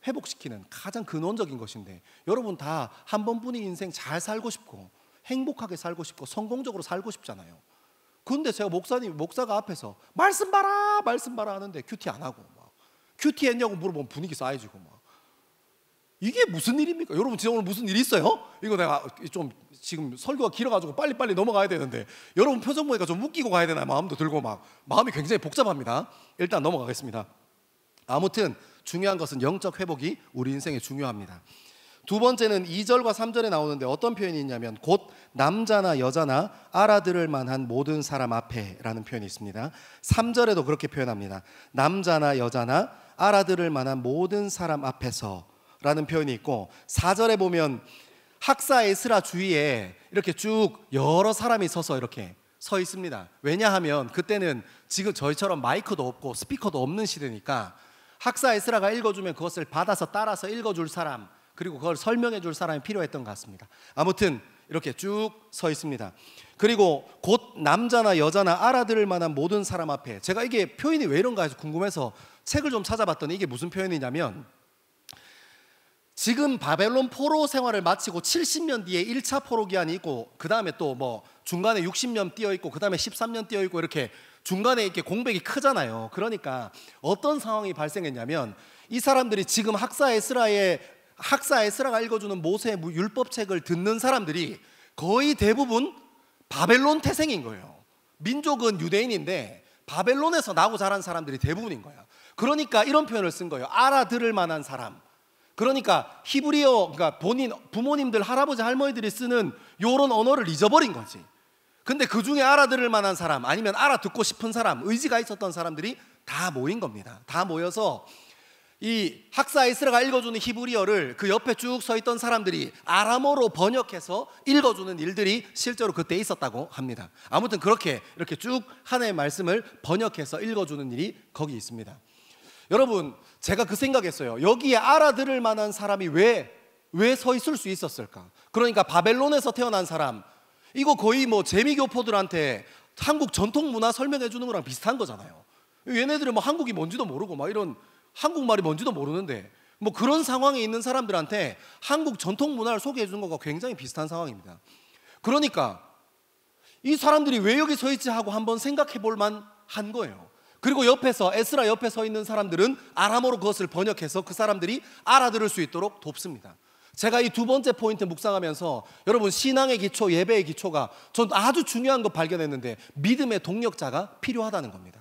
회복시키는 가장 근원적인 것인데, 여러분 다 한 번뿐인 인생 잘 살고 싶고 행복하게 살고 싶고 성공적으로 살고 싶잖아요. 근데 제가 목사가 앞에서 말씀 봐라 말씀 봐라 하는데 큐티 안 하고, 막 큐티 했냐고 물어보면 분위기 싸해지고, 막 이게 무슨 일입니까? 여러분 진짜 오늘 무슨 일이 있어요? 이거 내가 좀 지금 설교가 길어가지고 빨리빨리 넘어가야 되는데 여러분 표정 보니까 좀 웃기고 가야 되나 마음도 들고, 막 마음이 굉장히 복잡합니다. 일단 넘어가겠습니다. 아무튼 중요한 것은 영적 회복이 우리 인생에 중요합니다. 두 번째는 2절과 3절에 나오는데 어떤 표현이 있냐면 곧 남자나 여자나 알아들을 만한 모든 사람 앞에 라는 표현이 있습니다. 3절에도 그렇게 표현합니다. 남자나 여자나 알아들을 만한 모든 사람 앞에서 라는 표현이 있고, 4절에 보면 학사 에스라 주위에 이렇게 쭉 여러 사람이 서서 이렇게 서 있습니다. 왜냐하면 그때는 지금 저희처럼 마이크도 없고 스피커도 없는 시대니까 학사 에스라가 읽어주면 그것을 받아서 따라서 읽어줄 사람, 그리고 그걸 설명해 줄 사람이 필요했던 것 같습니다. 아무튼 이렇게 쭉 서 있습니다. 그리고 곧 남자나 여자나 알아들을 만한 모든 사람 앞에, 제가 이게 표현이 왜 이런가 해서 궁금해서 책을 좀 찾아봤더니 이게 무슨 표현이냐면, 지금 바벨론 포로 생활을 마치고 70년 뒤에 1차 포로 기한이 있고, 그 다음에 또 뭐 중간에 60년 띄어 있고, 그 다음에 13년 띄어 있고, 이렇게 중간에 이렇게 공백이 크잖아요. 그러니까 어떤 상황이 발생했냐면, 이 사람들이 지금 학사 에스라가 읽어주는 모세 율법책을 듣는 사람들이 거의 대부분 바벨론 태생인 거예요. 민족은 유대인인데 바벨론에서 나고 자란 사람들이 대부분인 거야. 그러니까 이런 표현을 쓴 거예요. 알아들을 만한 사람. 그러니까 히브리어, 그러니까 부모님들, 할아버지, 할머니들이 쓰는 요런 언어를 잊어버린 거지. 근데 그 중에 알아들을 만한 사람, 아니면 알아듣고 싶은 사람, 의지가 있었던 사람들이 다 모인 겁니다. 다 모여서 이 학사 에스라가 읽어주는 히브리어를 그 옆에 쭉 서 있던 사람들이 아람어로 번역해서 읽어주는 일들이 실제로 그때 있었다고 합니다. 아무튼 그렇게 이렇게 쭉 하나님의 말씀을 번역해서 읽어주는 일이 거기 있습니다. 여러분, 제가 그 생각했어요. 여기에 알아들을 만한 사람이 왜 서 있을 수 있었을까? 그러니까 바벨론에서 태어난 사람, 이거 거의 뭐 재미교포들한테 한국 전통 문화 설명해 주는 거랑 비슷한 거잖아요. 얘네들은 뭐 한국이 뭔지도 모르고 막 이런 한국말이 뭔지도 모르는데, 뭐 그런 상황에 있는 사람들한테 한국 전통 문화를 소개해 주는 것과 굉장히 비슷한 상황입니다. 그러니까 이 사람들이 왜 여기 서 있지 하고 한번 생각해 볼 만한 거예요. 그리고 옆에서 에스라 옆에 서 있는 사람들은 아람어로 그것을 번역해서 그 사람들이 알아들을 수 있도록 돕습니다. 제가 이 두 번째 포인트 묵상하면서 여러분, 신앙의 기초, 예배의 기초가 전 아주 중요한 거 발견했는데, 믿음의 동력자가 필요하다는 겁니다.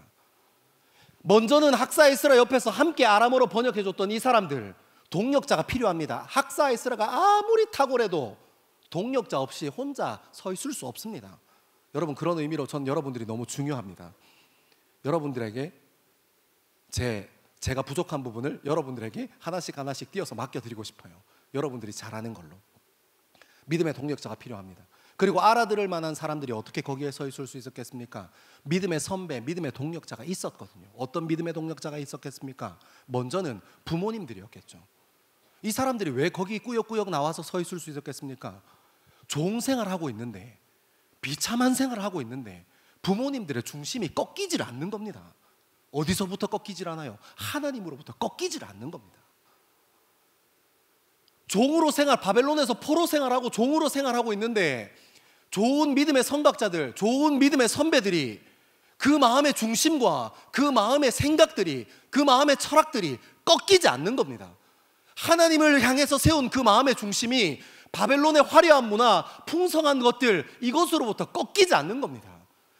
먼저는 학사 에스라 옆에서 함께 아람어로 번역해줬던 이 사람들, 동력자가 필요합니다. 학사 에스라가 아무리 탁월해도 동력자 없이 혼자 서 있을 수 없습니다. 여러분, 그런 의미로 전 여러분들이 너무 중요합니다. 여러분들에게 제가 부족한 부분을 여러분들에게 하나씩 띄어서 맡겨드리고 싶어요. 여러분들이 잘하는 걸로. 믿음의 동력자가 필요합니다. 그리고 알아들을 만한 사람들이 어떻게 거기에 서 있을 수 있었겠습니까? 믿음의 선배, 믿음의 동력자가 있었거든요. 어떤 믿음의 동력자가 있었겠습니까? 먼저는 부모님들이었겠죠. 이 사람들이 왜 거기 꾸역꾸역 나와서 서 있을 수 있었겠습니까? 종생활하고 있는데, 비참한 생활을 하고 있는데 부모님들의 중심이 꺾이질 않는 겁니다. 어디서부터 꺾이질 않아요? 하나님으로부터 꺾이질 않는 겁니다. 종으로 바벨론에서 포로 생활하고 종으로 생활하고 있는데, 좋은 믿음의 선각자들, 좋은 믿음의 선배들이 그 마음의 중심과 그 마음의 생각들이, 그 마음의 철학들이 꺾이지 않는 겁니다. 하나님을 향해서 세운 그 마음의 중심이 바벨론의 화려한 문화, 풍성한 것들, 이것으로부터 꺾이지 않는 겁니다.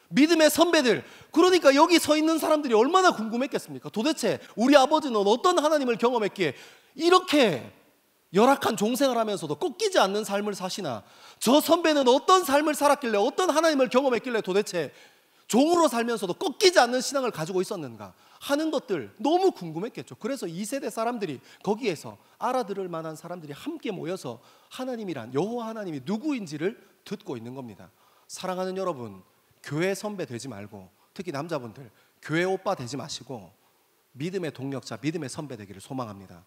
믿음의 선배들, 그러니까 여기 서 있는 사람들이 얼마나 궁금했겠습니까? 도대체 우리 아버지는 어떤 하나님을 경험했기에 이렇게 열악한 종생을 하면서도 꺾이지 않는 삶을 사시나, 저 선배는 어떤 삶을 살았길래, 어떤 하나님을 경험했길래 도대체 종으로 살면서도 꺾이지 않는 신앙을 가지고 있었는가 하는 것들 너무 궁금했겠죠. 그래서 2세대 사람들이, 거기에서 알아들을 만한 사람들이 함께 모여서 하나님이란, 여호와 하나님이 누구인지를 듣고 있는 겁니다. 사랑하는 여러분, 교회 선배 되지 말고, 특히 남자분들 교회 오빠 되지 마시고 믿음의 동력자, 믿음의 선배 되기를 소망합니다.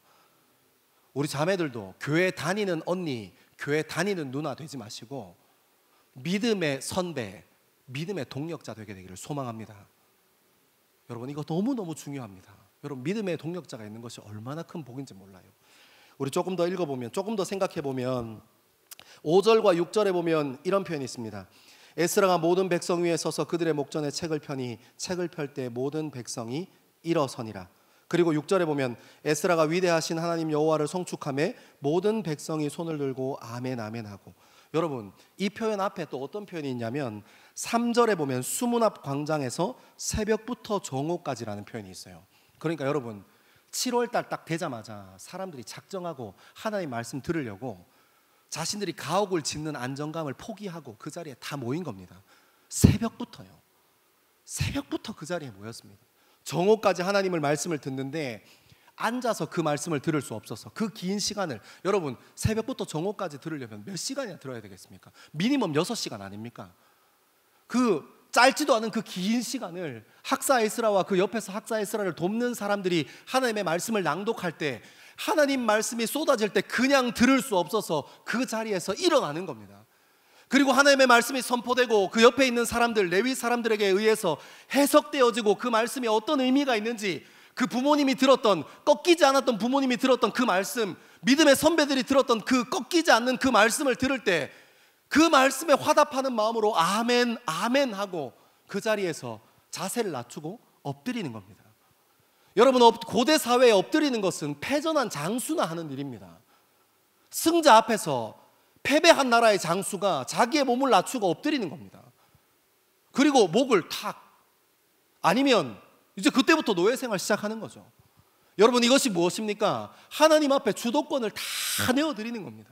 우리 자매들도 교회 다니는 언니, 교회 다니는 누나 되지 마시고 믿음의 선배, 믿음의 동력자 되게 되기를 소망합니다. 여러분, 이거 너무너무 중요합니다. 여러분, 믿음의 동력자가 있는 것이 얼마나 큰 복인지 몰라요. 우리 조금 더 읽어보면, 조금 더 생각해보면 5절과 6절에 보면 이런 표현이 있습니다. 에스라가 모든 백성 위에 서서 그들의 목전에 책을 펴니 책을 펼 때 모든 백성이 일어서니라. 그리고 6절에 보면 에스라가 위대하신 하나님 여호와를 송축하며 모든 백성이 손을 들고 아멘 아멘 하고. 여러분, 이 표현 앞에 또 어떤 표현이 있냐면 3절에 보면 수문 앞 광장에서 새벽부터 정오까지라는 표현이 있어요. 그러니까 여러분, 7월달 딱 되자마자 사람들이 작정하고 하나님 말씀 들으려고 자신들이 가옥을 짓는 안정감을 포기하고 그 자리에 다 모인 겁니다. 새벽부터요. 새벽부터 그 자리에 모였습니다. 정오까지 하나님을 말씀을 듣는데 앉아서 그 말씀을 들을 수 없어서 그 긴 시간을, 여러분 새벽부터 정오까지 들으려면 몇 시간이나 들어야 되겠습니까? 미니멈 6시간 아닙니까? 그 짧지도 않은 그 긴 시간을 학사 에스라와 그 옆에서 학사 에스라를 돕는 사람들이 하나님의 말씀을 낭독할 때, 하나님 말씀이 쏟아질 때 그냥 들을 수 없어서 그 자리에서 일어나는 겁니다. 그리고 하나님의 말씀이 선포되고 그 옆에 있는 사람들, 레위 사람들에게 의해서 해석되어지고 그 말씀이 어떤 의미가 있는지, 그 부모님이 들었던, 꺾이지 않았던 부모님이 들었던 그 말씀, 믿음의 선배들이 들었던 그 꺾이지 않는 그 말씀을 들을 때 그 말씀에 화답하는 마음으로 아멘 아멘 하고 그 자리에서 자세를 낮추고 엎드리는 겁니다. 여러분, 고대 사회에 엎드리는 것은 패전한 장수나 하는 일입니다. 승자 앞에서 패배한 나라의 장수가 자기의 몸을 낮추고 엎드리는 겁니다. 그리고 목을 탁, 아니면 이제 그때부터 노예 생활 시작하는 거죠. 여러분, 이것이 무엇입니까? 하나님 앞에 주도권을 다 내어드리는 겁니다.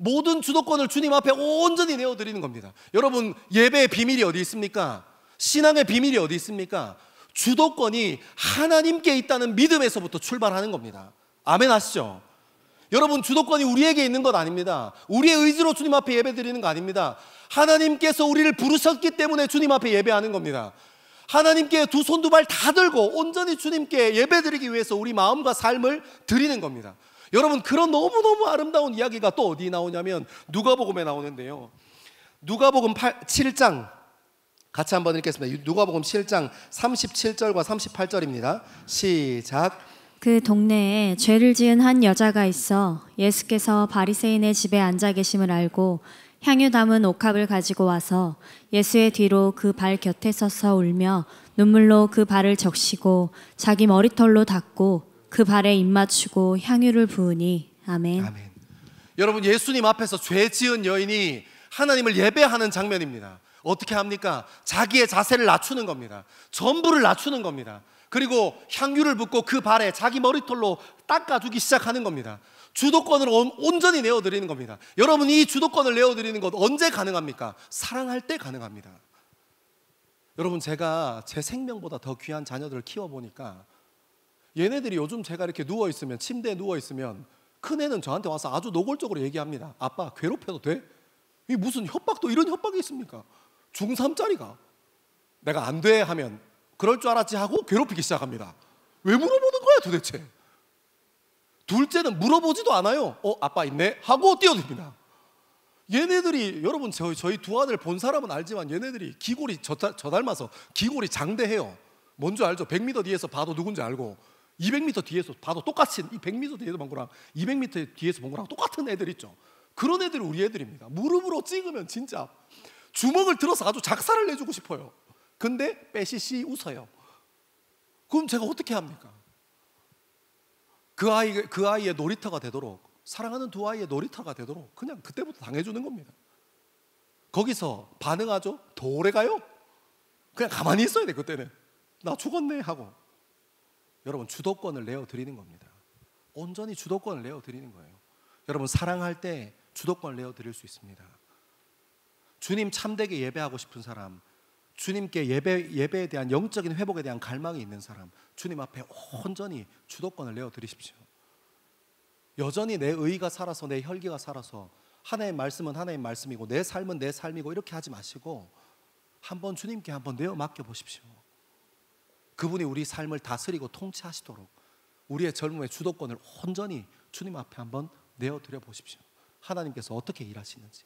모든 주도권을 주님 앞에 온전히 내어드리는 겁니다. 여러분, 예배의 비밀이 어디 있습니까? 신앙의 비밀이 어디 있습니까? 주도권이 하나님께 있다는 믿음에서부터 출발하는 겁니다. 아멘 하시죠? 여러분, 주도권이 우리에게 있는 것 아닙니다. 우리의 의지로 주님 앞에 예배 드리는 거 아닙니다. 하나님께서 우리를 부르셨기 때문에 주님 앞에 예배하는 겁니다. 하나님께 두 손 두 발 다 들고 온전히 주님께 예배 드리기 위해서 우리 마음과 삶을 드리는 겁니다. 여러분, 그런 너무너무 아름다운 이야기가 또 어디 나오냐면 누가복음에 나오는데요. 누가복음 7장 같이 한번 읽겠습니다. 누가복음 7장 37절과 38절입니다. 시작. 그 동네에 죄를 지은 한 여자가 있어 예수께서 바리새인의 집에 앉아 계심을 알고 향유 담은 옥합을 가지고 와서 예수의 뒤로 그 발 곁에 서서 울며 눈물로 그 발을 적시고 자기 머리털로 닦고 그 발에 입 맞추고 향유를 부으니. 아멘. 아멘. 여러분, 예수님 앞에서 죄 지은 여인이 하나님을 예배하는 장면입니다. 어떻게 합니까? 자기의 자세를 낮추는 겁니다. 전부를 낮추는 겁니다. 그리고 향유를 붓고 그 발에 자기 머리털로 닦아주기 시작하는 겁니다. 주도권을 온전히 내어드리는 겁니다. 여러분, 이 주도권을 내어드리는 것 언제 가능합니까? 사랑할 때 가능합니다. 여러분, 제가 제 생명보다 더 귀한 자녀들을 키워보니까 얘네들이 요즘 제가 이렇게 누워있으면, 침대에 누워있으면 큰애는 저한테 와서 아주 노골적으로 얘기합니다. 아빠, 괴롭혀도 돼? 이 무슨 협박도 이런 협박이 있습니까? 중3짜리가 내가 안 돼 하면 그럴 줄 알았지 하고 괴롭히기 시작합니다. 왜 물어보는 거야 도대체? 둘째는 물어보지도 않아요. 아빠 있네? 하고 뛰어듭니다. 얘네들이, 여러분 저희 두 아들 본 사람은 알지만 얘네들이 기골이 저 닮아서 기골이 장대해요. 뭔지 알죠? 100m 뒤에서 봐도 누군지 알고 200m 뒤에서 봐도 똑같이, 이 100m 뒤에서 본 거랑 200m 뒤에서 본 거랑 똑같은 애들 있죠. 그런 애들이 우리 애들입니다. 무릎으로 찍으면 진짜 주먹을 들어서 아주 작사를 내주고 싶어요. 근데 빼시시 웃어요. 그럼 제가 어떻게 합니까? 그 아이의 놀이터가 되도록, 사랑하는 두 아이의 놀이터가 되도록 그냥 그때부터 당해주는 겁니다. 거기서 반응하죠? 더 오래 가요? 그냥 가만히 있어야 돼. 그때는 나 죽었네 하고. 여러분, 주도권을 내어드리는 겁니다. 온전히 주도권을 내어드리는 거예요. 여러분, 사랑할 때 주도권을 내어드릴 수 있습니다. 주님 참되게 예배하고 싶은 사람, 주님께 예배에 대한 영적인 회복에 대한 갈망이 있는 사람, 주님 앞에 온전히 주도권을 내어드리십시오. 여전히 내 의가 살아서, 내 혈기가 살아서 하나님의 말씀은 하나님의 말씀이고 내 삶은 내 삶이고 이렇게 하지 마시고 한번 주님께 한번 내어 맡겨보십시오. 그분이 우리 삶을 다스리고 통치하시도록 우리의 젊음의 주도권을 온전히 주님 앞에 한번 내어드려 보십시오. 하나님께서 어떻게 일하시는지.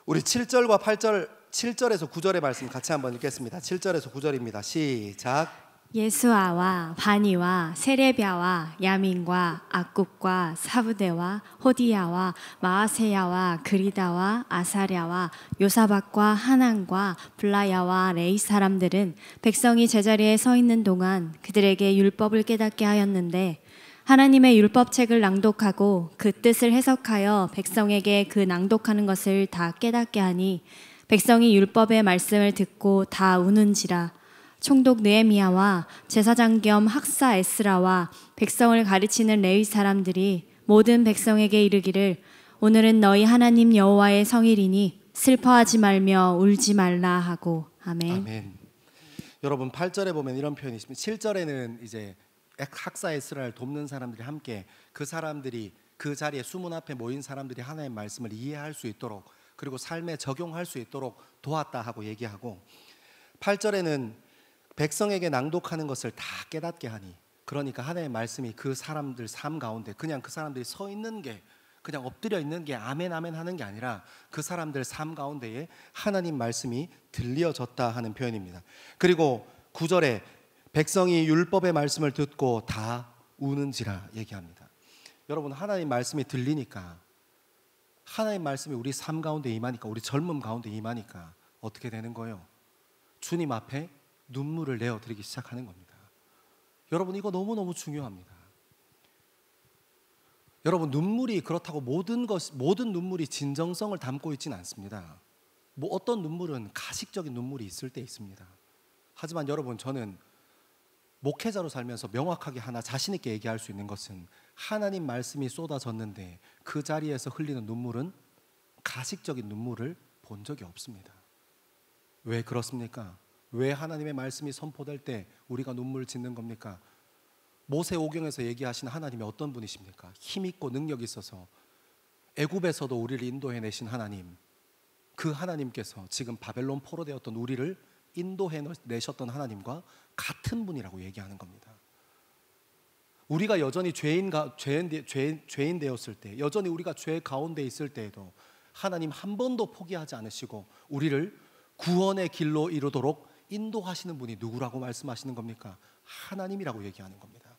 우리 7절과 8절, 7절에서 9절의 말씀 같이 한번 읽겠습니다. 7절에서 9절입니다. 시작. 예수아와 바니와 세레비아와 야민과 악굽과 사부대와 호디야와 마아세야와 그리다와 아사랴와 요사박과 하난과 블라야와 레이 사람들은 백성이 제자리에 서 있는 동안 그들에게 율법을 깨닫게 하였는데 하나님의 율법책을 낭독하고 그 뜻을 해석하여 백성에게 그 낭독하는 것을 다 깨닫게 하니 백성이 율법의 말씀을 듣고 다 우는지라. 총독 느헤미야와 제사장 겸 학사 에스라와 백성을 가르치는 레위 사람들이 모든 백성에게 이르기를 오늘은 너희 하나님 여호와의 성일이니 슬퍼하지 말며 울지 말라 하고. 아멘. 아멘. 여러분 8절에 보면 이런 표현이 있습니다. 7절에는 이제 학사 에스라를 돕는 사람들이 함께 그 사람들이 그 자리에 수문 앞에 모인 사람들이 하나님의 말씀을 이해할 수 있도록 그리고 삶에 적용할 수 있도록 도왔다 하고 얘기하고 8절에는 백성에게 낭독하는 것을 다 깨닫게 하니 그러니까 하나님의 말씀이 그 사람들 삶 가운데 그냥 그 사람들이 서 있는 게 그냥 엎드려 있는 게 아멘 아멘 하는 게 아니라 그 사람들 삶 가운데에 하나님 말씀이 들려졌다 하는 표현입니다. 그리고 9절에 백성이 율법의 말씀을 듣고 다 우는지라 얘기합니다. 여러분 하나님 말씀이 들리니까 하나님 말씀이 우리 삶 가운데 임하니까 우리 젊음 가운데 임하니까 어떻게 되는 거예요? 주님 앞에 눈물을 내어드리기 시작하는 겁니다. 여러분 이거 너무너무 중요합니다. 여러분 눈물이 그렇다고 모든 눈물이 진정성을 담고 있지는 않습니다. 뭐 어떤 눈물은 가식적인 눈물이 있을 때 있습니다. 하지만 여러분 저는 목회자로 살면서 명확하게 하나 자신 있게 얘기할 수 있는 것은 하나님 말씀이 쏟아졌는데 그 자리에서 흘리는 눈물은 가식적인 눈물을 본 적이 없습니다. 왜 그렇습니까? 왜 하나님의 말씀이 선포될 때 우리가 눈물 짓는 겁니까? 모세오경에서 얘기하신 하나님이 어떤 분이십니까? 힘있고 능력이 있어서 애굽에서도 우리를 인도해내신 하나님, 그 하나님께서 지금 바벨론 포로되었던 우리를 인도해내셨던 하나님과 같은 분이라고 얘기하는 겁니다. 우리가 여전히 죄인 되었을 때, 여전히 우리가 죄 가운데 있을 때에도 하나님 한 번도 포기하지 않으시고 우리를 구원의 길로 이루도록 인도하시는 분이 누구라고 말씀하시는 겁니까? 하나님이라고 얘기하는 겁니다.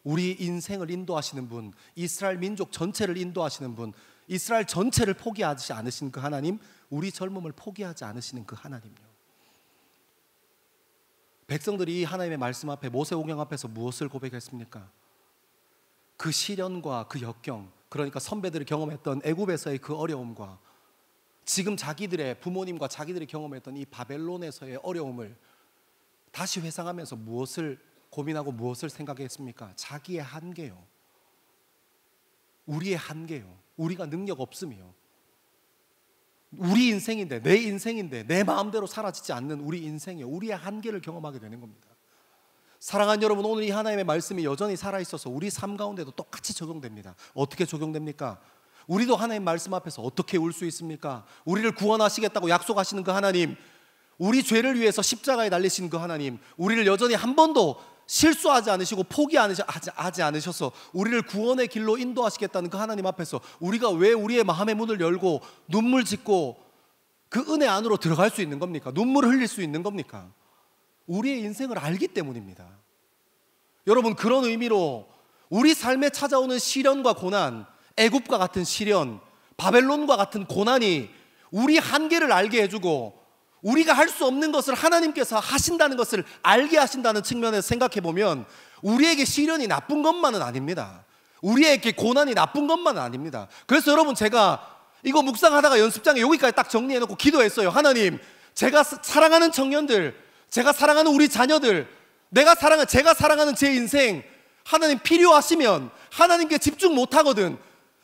우리 인생을 인도하시는 분, 이스라엘 민족 전체를 인도하시는 분, 이스라엘 전체를 포기하지 않으신 그 하나님, 우리 젊음을 포기하지 않으시는 그 하나님요. 백성들이 하나님의 말씀 앞에 모세오경 앞에서 무엇을 고백했습니까? 그 시련과 그 역경, 그러니까 선배들이 경험했던 애굽에서의 그 어려움과 지금 자기들의 부모님과 자기들이 경험했던 이 바벨론에서의 어려움을 다시 회상하면서 무엇을 고민하고 무엇을 생각했습니까? 자기의 한계요. 우리의 한계요. 우리가 능력 없음이요. 우리 인생인데, 내 인생인데 내 마음대로 사라지지 않는 우리 인생이요. 우리의 한계를 경험하게 되는 겁니다. 사랑하는 여러분, 오늘 이 하나님의 말씀이 여전히 살아있어서 우리 삶 가운데도 똑같이 적용됩니다. 어떻게 적용됩니까? 우리도 하나님 말씀 앞에서 어떻게 울 수 있습니까? 우리를 구원하시겠다고 약속하시는 그 하나님, 우리 죄를 위해서 십자가에 달리신 그 하나님, 우리를 여전히 한 번도 실수하지 않으시고 포기하지 않으셔서 우리를 구원의 길로 인도하시겠다는 그 하나님 앞에서 우리가 왜 우리의 마음의 문을 열고 눈물 짓고 그 은혜 안으로 들어갈 수 있는 겁니까? 눈물을 흘릴 수 있는 겁니까? 우리의 인생을 알기 때문입니다. 여러분, 그런 의미로 우리 삶에 찾아오는 시련과 고난, 애굽과 같은 시련, 바벨론과 같은 고난이 우리 한계를 알게 해주고 우리가 할 수 없는 것을 하나님께서 하신다는 것을 알게 하신다는 측면에서 생각해 보면 우리에게 시련이 나쁜 것만은 아닙니다. 우리에게 고난이 나쁜 것만은 아닙니다. 그래서 여러분, 제가 이거 묵상하다가 연습장에 여기까지 딱 정리해놓고 기도했어요. 하나님, 제가 사랑하는 청년들, 제가 사랑하는 우리 자녀들, 제가 사랑하는 제 인생, 하나님 필요하시면 하나님께 집중 못하거든.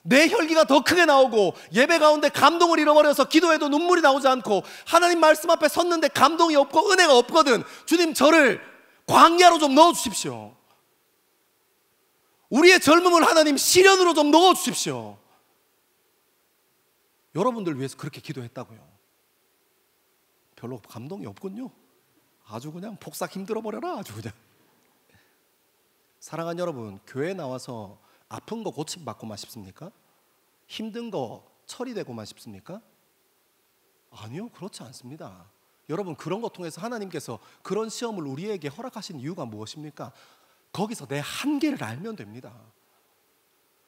내 혈기가 더 크게 나오고 예배 가운데 감동을 잃어버려서 기도해도 눈물이 나오지 않고 하나님 말씀 앞에 섰는데 감동이 없고 은혜가 없거든. 주님, 저를 광야로 좀 넣어주십시오. 우리의 젊음을 하나님 시련으로 좀 넣어주십시오. 여러분들 위해서 그렇게 기도했다고요. 별로 감동이 없군요. 아주 그냥 폭삭 힘들어 버려라. 아주 그냥. 사랑하는 여러분, 교회 나와서 아픈 거 고침받고만 싶습니까? 힘든 거 처리되고만 싶습니까? 아니요, 그렇지 않습니다. 여러분, 그런 것 통해서 하나님께서 그런 시험을 우리에게 허락하신 이유가 무엇입니까? 거기서 내 한계를 알면 됩니다.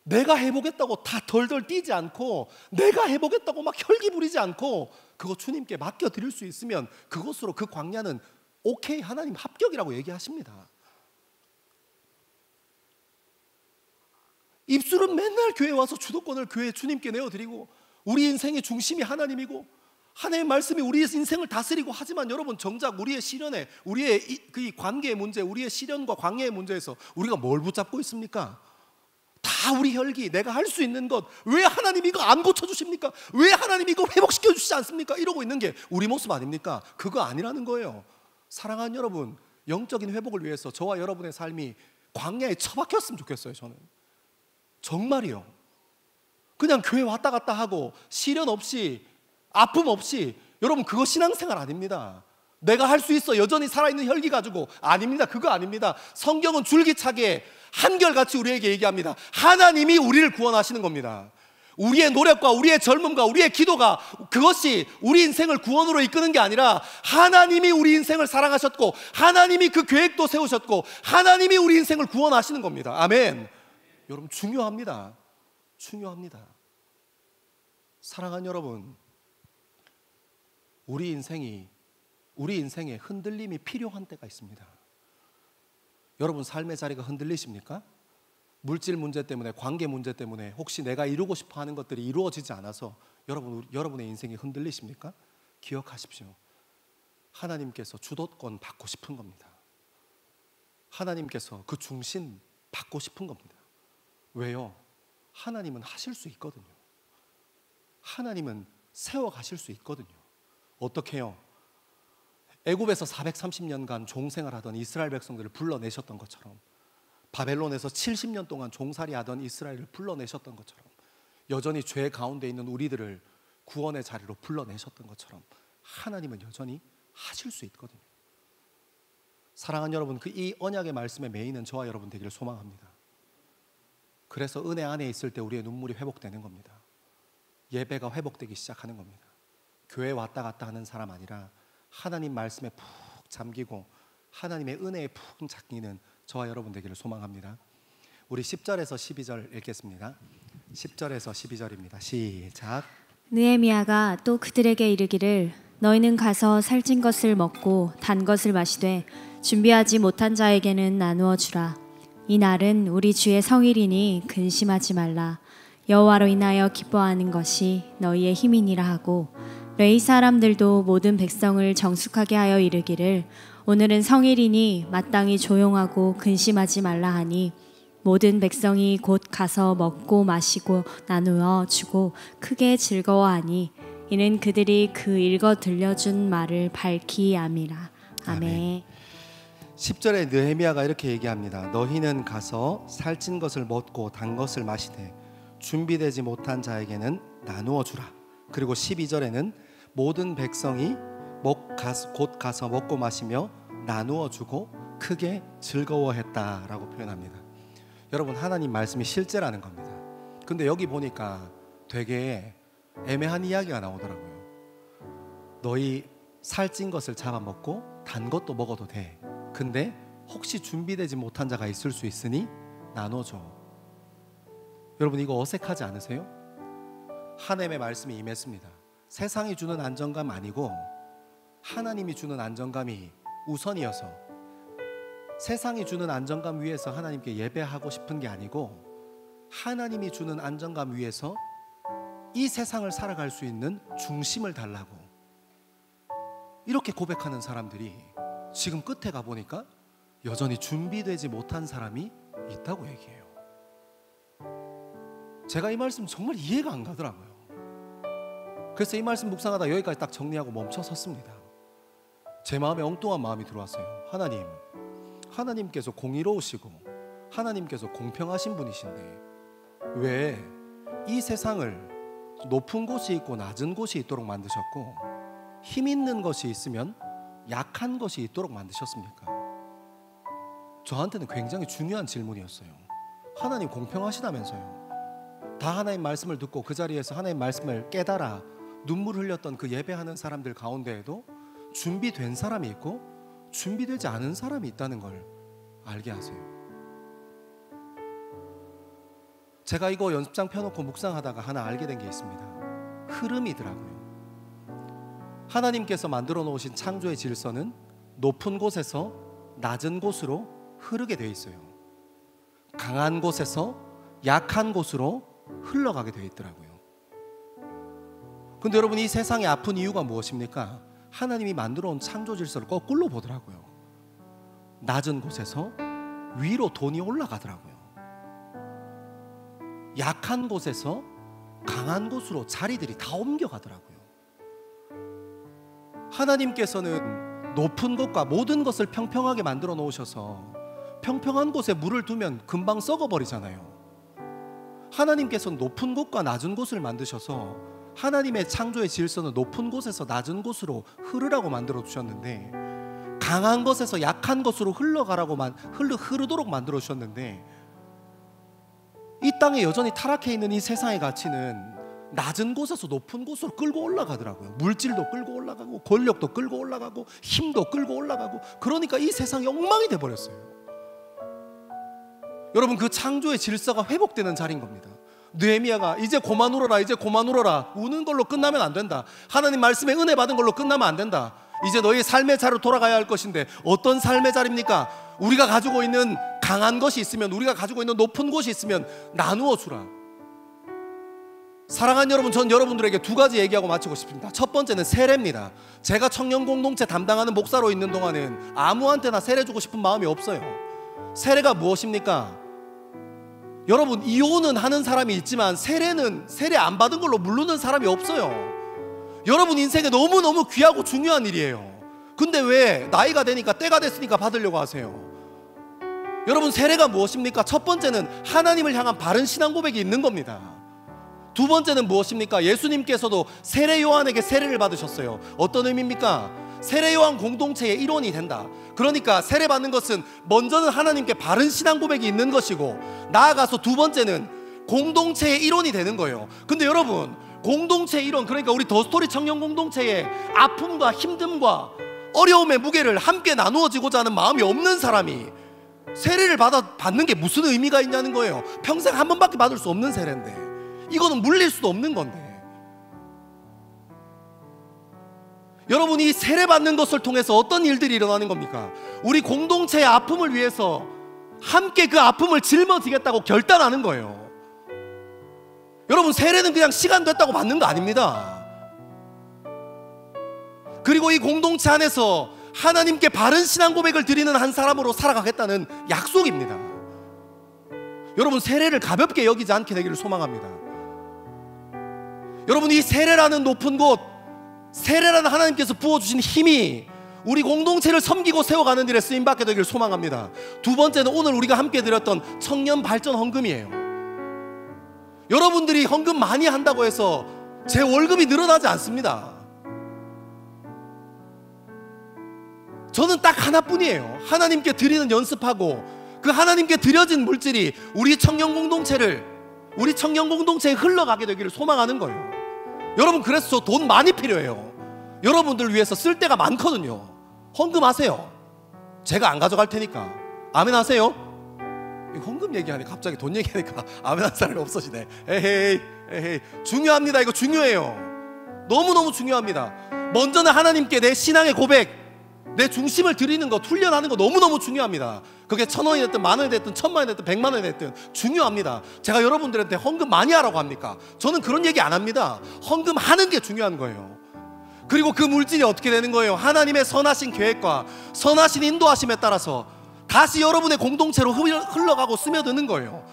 내가 해보겠다고 다 덜덜 뛰지 않고, 내가 해보겠다고 막 혈기 부리지 않고, 그거 주님께 맡겨드릴 수 있으면 그것으로 그 광야는 오케이, 하나님 합격이라고 얘기하십니다. 입술은 맨날 교회 와서 주도권을 교회 주님께 내어드리고, 우리 인생의 중심이 하나님이고 하나님의 말씀이 우리의 인생을 다스리고, 하지만 여러분, 정작 우리의 시련에, 우리의 그 관계의 문제, 우리의 시련과 광야의 문제에서 우리가 뭘 붙잡고 있습니까? 다 우리 혈기, 내가 할 수 있는 것, 왜 하나님 이거 안 고쳐주십니까? 왜 하나님 이거 회복시켜 주시지 않습니까? 이러고 있는 게 우리 모습 아닙니까? 그거 아니라는 거예요. 사랑하는 여러분, 영적인 회복을 위해서 저와 여러분의 삶이 광야에 처박혔으면 좋겠어요. 저는 정말이요. 그냥 교회 왔다 갔다 하고 시련 없이, 아픔 없이, 여러분, 그거 신앙생활 아닙니다. 내가 할 수 있어, 여전히 살아있는 혈기 가지고, 아닙니다. 그거 아닙니다. 성경은 줄기차게 한결같이 우리에게 얘기합니다. 하나님이 우리를 구원하시는 겁니다. 우리의 노력과 우리의 젊음과 우리의 기도가 그것이 우리 인생을 구원으로 이끄는 게 아니라, 하나님이 우리 인생을 사랑하셨고, 하나님이 그 계획도 세우셨고, 하나님이 우리 인생을 구원하시는 겁니다. 아멘. 여러분, 중요합니다. 중요합니다. 사랑하는 여러분, 우리 인생에 흔들림이 필요한 때가 있습니다. 여러분, 삶의 자리가 흔들리십니까? 물질 문제 때문에, 관계 문제 때문에, 혹시 내가 이루고 싶어 하는 것들이 이루어지지 않아서 여러분의 인생이 흔들리십니까? 기억하십시오. 하나님께서 주도권 받고 싶은 겁니다. 하나님께서 그 중심 받고 싶은 겁니다. 왜요? 하나님은 하실 수 있거든요. 하나님은 세워가실 수 있거든요. 어떻게 해요? 애굽에서 430년간 종생활하던 이스라엘 백성들을 불러내셨던 것처럼, 바벨론에서 70년 동안 종살이하던 이스라엘을 불러내셨던 것처럼, 여전히 죄 가운데 있는 우리들을 구원의 자리로 불러내셨던 것처럼, 하나님은 여전히 하실 수 있거든요. 사랑하는 여러분, 이 언약의 말씀에 매이는 저와 여러분 되기를 소망합니다. 그래서 은혜 안에 있을 때 우리의 눈물이 회복되는 겁니다. 예배가 회복되기 시작하는 겁니다. 교회 왔다 갔다 하는 사람 아니라 하나님 말씀에 푹 잠기고 하나님의 은혜에 푹 잠기는 저와 여러분 되기를 소망합니다. 우리 10절에서 12절 읽겠습니다. 10절에서 12절입니다. 시작. 느헤미야가 또 그들에게 이르기를, 너희는 가서 살찐 것을 먹고 단 것을 마시되 준비하지 못한 자에게는 나누어 주라. 이 날은 우리 주의 성일이니 근심하지 말라. 여호와로 인하여 기뻐하는 것이 너희의 힘이니라 하고, 레위 사람들도 모든 백성을 정숙하게 하여 이르기를, 오늘은 성일이니 마땅히 조용하고 근심하지 말라 하니, 모든 백성이 곧 가서 먹고 마시고 나누어 주고 크게 즐거워하니, 이는 그들이 그 읽어 들려준 말을 밝히 암이라. 아멘. 10절에 느헤미야가 이렇게 얘기합니다. 너희는 가서 살찐 것을 먹고 단 것을 마시되 준비되지 못한 자에게는 나누어 주라. 그리고 12절에는 모든 백성이 곧 가서 먹고 마시며 나누어 주고 크게 즐거워했다라고 표현합니다. 여러분, 하나님 말씀이 실제라는 겁니다. 근데 여기 보니까 되게 애매한 이야기가 나오더라고요. 너희 살찐 것을 잡아먹고 단 것도 먹어도 돼. 근데 혹시 준비되지 못한 자가 있을 수 있으니 나눠줘. 여러분, 이거 어색하지 않으세요? 하나님의 말씀이 임했습니다. 세상이 주는 안정감 아니고 하나님이 주는 안정감이 우선이어서, 세상이 주는 안정감 위에서 하나님께 예배하고 싶은 게 아니고, 하나님이 주는 안정감 위에서 이 세상을 살아갈 수 있는 중심을 달라고, 이렇게 고백하는 사람들이 지금 끝에 가보니까 여전히 준비되지 못한 사람이 있다고 얘기해요. 제가 이 말씀 정말 이해가 안 가더라고요. 그래서 이 말씀 묵상하다 여기까지 딱 정리하고 멈춰 섰습니다. 제 마음에 엉뚱한 마음이 들어왔어요. 하나님께서 공의로우시고 하나님께서 공평하신 분이신데 왜 이 세상을 높은 곳이 있고 낮은 곳이 있도록 만드셨고, 힘 있는 것이 있으면 약한 것이 있도록 만드셨습니까? 저한테는 굉장히 중요한 질문이었어요. 하나님 공평하시다면서요. 다 하나님 말씀을 듣고 그 자리에서 하나님 말씀을 깨달아 눈물 흘렸던 그 예배하는 사람들 가운데에도 준비된 사람이 있고 준비되지 않은 사람이 있다는 걸 알게 하세요. 제가 이거 연습장 펴놓고 묵상하다가 하나 알게 된 게 있습니다. 흐름이더라고요. 하나님께서 만들어 놓으신 창조의 질서는 높은 곳에서 낮은 곳으로 흐르게 되어 있어요. 강한 곳에서 약한 곳으로 흘러가게 되어 있더라고요. 근데 여러분, 이 세상의 아픈 이유가 무엇입니까? 하나님이 만들어 온 창조 질서를 거꾸로 보더라고요. 낮은 곳에서 위로 돈이 올라가더라고요. 약한 곳에서 강한 곳으로 자리들이 다 옮겨가더라고요. 하나님께서는 높은 곳과 모든 것을 평평하게 만들어 놓으셔서 평평한 곳에 물을 두면 금방 썩어버리잖아요. 하나님께서는 높은 곳과 낮은 곳을 만드셔서 하나님의 창조의 질서는 높은 곳에서 낮은 곳으로 흐르라고 만들어 주셨는데, 강한 것에서 약한 것으로 흐르도록 만들어 주셨는데, 이 땅에 여전히 타락해 있는 이 세상의 가치는 낮은 곳에서 높은 곳으로 끌고 올라가더라고요. 물질도 끌고 올라가고 권력도 끌고 올라가고 힘도 끌고 올라가고, 그러니까 이 세상이 엉망이 돼버렸어요. 여러분, 그 창조의 질서가 회복되는 자리인 겁니다. 느헤미야가 이제 그만 울어라, 이제 그만 울어라, 우는 걸로 끝나면 안 된다. 하나님 말씀에 은혜 받은 걸로 끝나면 안 된다. 이제 너희 삶의 자리로 돌아가야 할 것인데, 어떤 삶의 자리입니까? 우리가 가지고 있는 강한 것이 있으면, 우리가 가지고 있는 높은 곳이 있으면 나누어 주라. 사랑하는 여러분, 전 여러분들에게 두 가지 얘기하고 마치고 싶습니다. 첫 번째는 세례입니다. 제가 청년 공동체 담당하는 목사로 있는 동안은 아무한테나 세례 주고 싶은 마음이 없어요. 세례가 무엇입니까? 여러분, 이혼은 하는 사람이 있지만 세례는 세례 안 받은 걸로 물르는 사람이 없어요. 여러분 인생에 너무너무 귀하고 중요한 일이에요. 근데 왜 나이가 되니까, 때가 됐으니까 받으려고 하세요? 여러분, 세례가 무엇입니까? 첫 번째는 하나님을 향한 바른 신앙 고백이 있는 겁니다. 두 번째는 무엇입니까? 예수님께서도 세례 요한에게 세례를 받으셨어요. 어떤 의미입니까? 세례 요한 공동체의 일원이 된다. 그러니까 세례 받는 것은 먼저는 하나님께 바른 신앙 고백이 있는 것이고, 나아가서 두 번째는 공동체의 일원이 되는 거예요. 근데 여러분, 공동체의 일원, 그러니까 우리 더스토리 청년 공동체의 아픔과 힘듦과 어려움의 무게를 함께 나누어지고자 하는 마음이 없는 사람이 세례를 받는 게 무슨 의미가 있냐는 거예요. 평생 한 번밖에 받을 수 없는 세례인데, 이거는 물릴 수도 없는 건데. 여러분, 이 세례 받는 것을 통해서 어떤 일들이 일어나는 겁니까? 우리 공동체의 아픔을 위해서 함께 그 아픔을 짊어지겠다고 결단하는 거예요. 여러분, 세례는 그냥 시간 됐다고 받는 거 아닙니다. 그리고 이 공동체 안에서 하나님께 바른 신앙 고백을 드리는 한 사람으로 살아가겠다는 약속입니다. 여러분, 세례를 가볍게 여기지 않게 되기를 소망합니다. 여러분, 이 세례라는 높은 곳, 세례라는 하나님께서 부어주신 힘이 우리 공동체를 섬기고 세워가는 일에 쓰임받게 되기를 소망합니다. 두 번째는 오늘 우리가 함께 드렸던 청년 발전 헌금이에요. 여러분들이 헌금 많이 한다고 해서 제 월급이 늘어나지 않습니다. 저는 딱 하나뿐이에요. 하나님께 드리는 연습하고 그 하나님께 드려진 물질이 우리 청년 공동체에 흘러가게 되기를 소망하는 거예요. 여러분, 그래서 저 돈 많이 필요해요. 여러분들 위해서 쓸 데가 많거든요. 헌금하세요. 제가 안 가져갈 테니까. 아멘 하세요. 헌금 얘기하니까 갑자기 돈 얘기하니까 아멘 한 사람이 없어지네. 에헤이. 중요합니다. 이거 중요해요. 너무너무 중요합니다. 먼저는 하나님께 내 신앙의 고백, 내 중심을 드리는 것, 훈련하는 거 너무너무 중요합니다. 그게 1,000원이 됐든 10,000원이 됐든 10,000만원이 됐든 100만원이 됐든 중요합니다. 제가 여러분들한테 헌금 많이 하라고 합니까? 저는 그런 얘기 안 합니다. 헌금 하는 게 중요한 거예요. 그리고 그 물질이 어떻게 되는 거예요? 하나님의 선하신 계획과 선하신 인도하심에 따라서 다시 여러분의 공동체로 흘러가고 스며드는 거예요.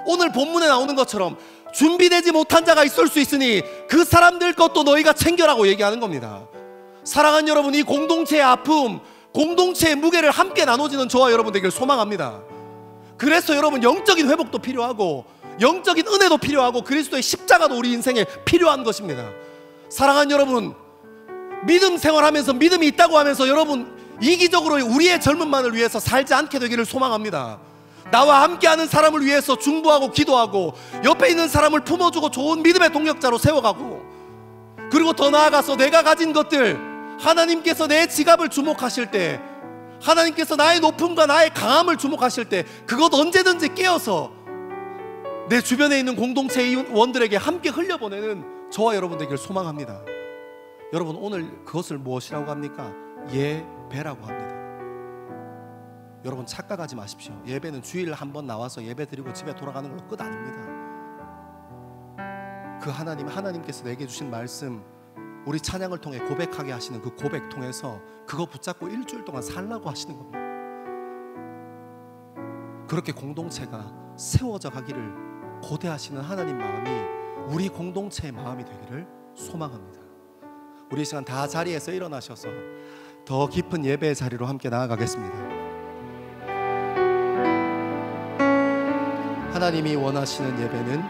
오늘 본문에 나오는 것처럼 준비되지 못한 자가 있을 수 있으니 그 사람들 것도 너희가 챙겨라고 얘기하는 겁니다. 사랑하는 여러분, 이 공동체의 아픔, 공동체의 무게를 함께 나눠지는 저와 여러분 되기를 소망합니다. 그래서 여러분, 영적인 회복도 필요하고 영적인 은혜도 필요하고 그리스도의 십자가도 우리 인생에 필요한 것입니다. 사랑하는 여러분, 믿음 생활하면서 믿음이 있다고 하면서 여러분 이기적으로 우리의 젊은만을 위해서 살지 않게 되기를 소망합니다. 나와 함께하는 사람을 위해서 중보하고 기도하고 옆에 있는 사람을 품어주고 좋은 믿음의 동력자로 세워가고, 그리고 더 나아가서 내가 가진 것들, 하나님께서 내 지갑을 주목하실 때, 하나님께서 나의 높음과 나의 강함을 주목하실 때 그것 언제든지 깨어서 내 주변에 있는 공동체 의원들에게 함께 흘려보내는 저와 여러분 되기를 소망합니다. 여러분, 오늘 그것을 무엇이라고 합니까? 예배라고 합니다. 여러분, 착각하지 마십시오. 예배는 주일 한번 나와서 예배 드리고 집에 돌아가는 걸로 끝 아닙니다. 그 하나님께서 내게 주신 말씀, 우리 찬양을 통해 고백하게 하시는 그 고백 통해서 그거 붙잡고 일주일 동안 살라고 하시는 겁니다. 그렇게 공동체가 세워져 가기를 고대하시는 하나님 마음이 우리 공동체의 마음이 되기를 소망합니다. 우리 이 시간 다 자리에서 일어나셔서 더 깊은 예배의 자리로 함께 나아가겠습니다. 하나님이 원하시는 예배는,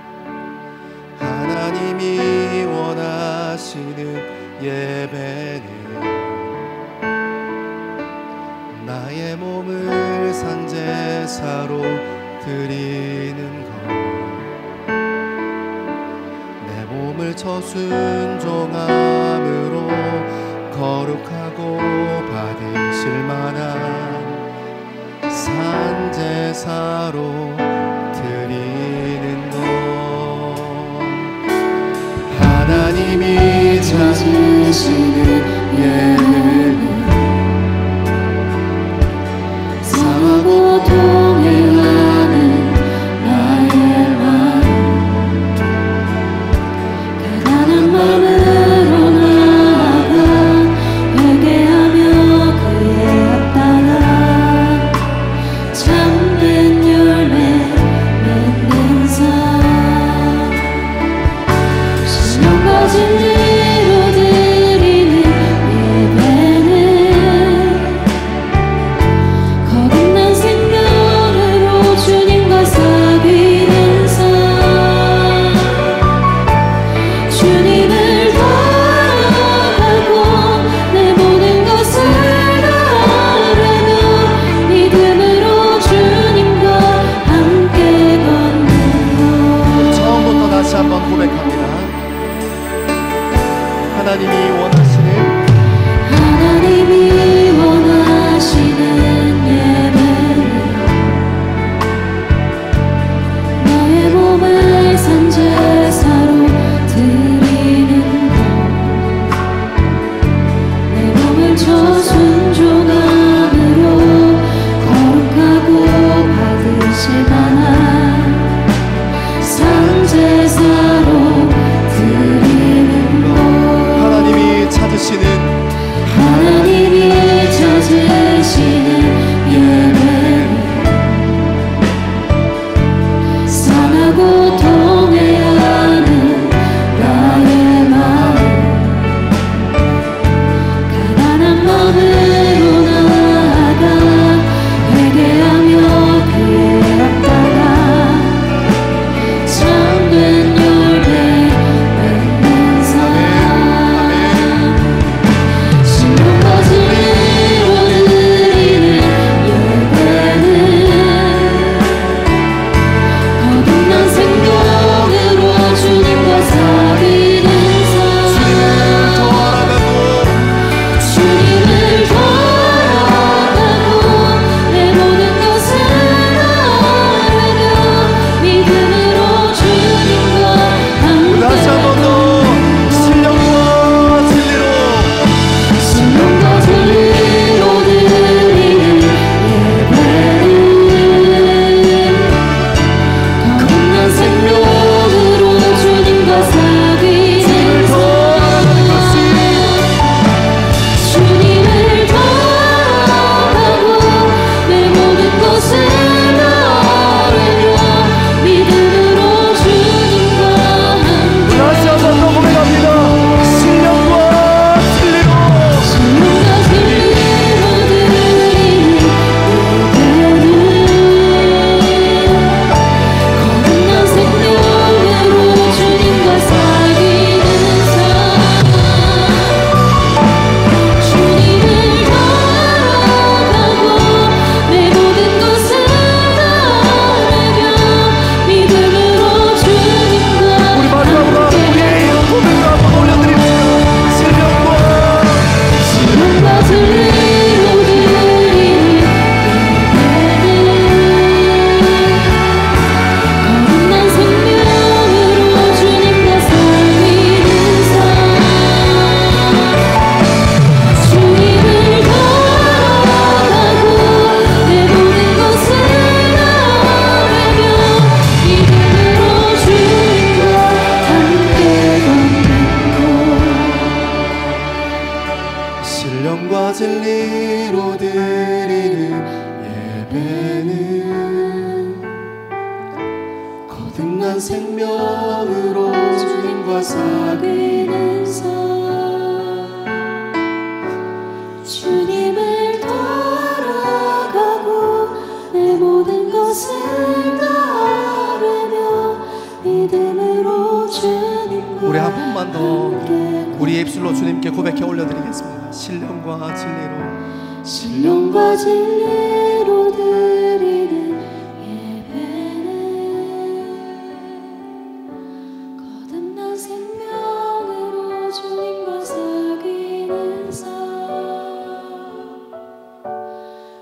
하나님이 원하시는 예배는 나의 몸을 산제사로 드리는 것, 내 몸을 저순종함으로 거룩하고 받으실 만한 산제사로 드리는 것, 하나님이 찾으시는 예배는 상하고 동행하는 나의 마음, 가난한 마음으로 나아가 회개하며 그의 앞따라 참된 열매 맺는 삶, 신령과 진리로 드리는 예배, 거듭난 생명으로 주님과 사귀면서 주님을 따라가고 내 모든 것을 다하며 믿음으로 주님과 우리 한 번만 더 우리의 입술로 주님께 고백해 올려드리겠습니다. 신령과 진리로 드리는 예배는 거듭난 생명으로 주님과 사귀면서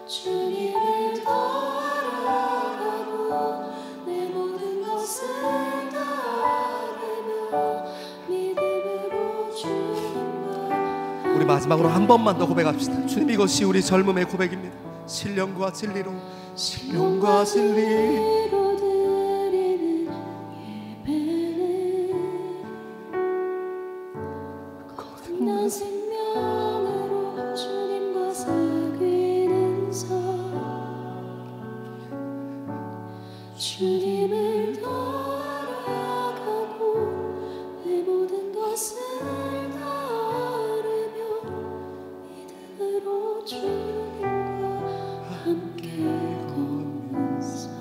주님을 따라가고 내 모든 것을 다하며 믿음으로 주님과 우리 마지막으로 한 번만 더 고백합시다. 주님, 이것이 우리 젊음의 고백입니다. 신령과 진리로 드리는 예배는 거듭난 생명으로 주님과 사귀면서 주님을 따라가고 내 모든 것을 다하며 믿음으로 주님과 함께 걷는 삶.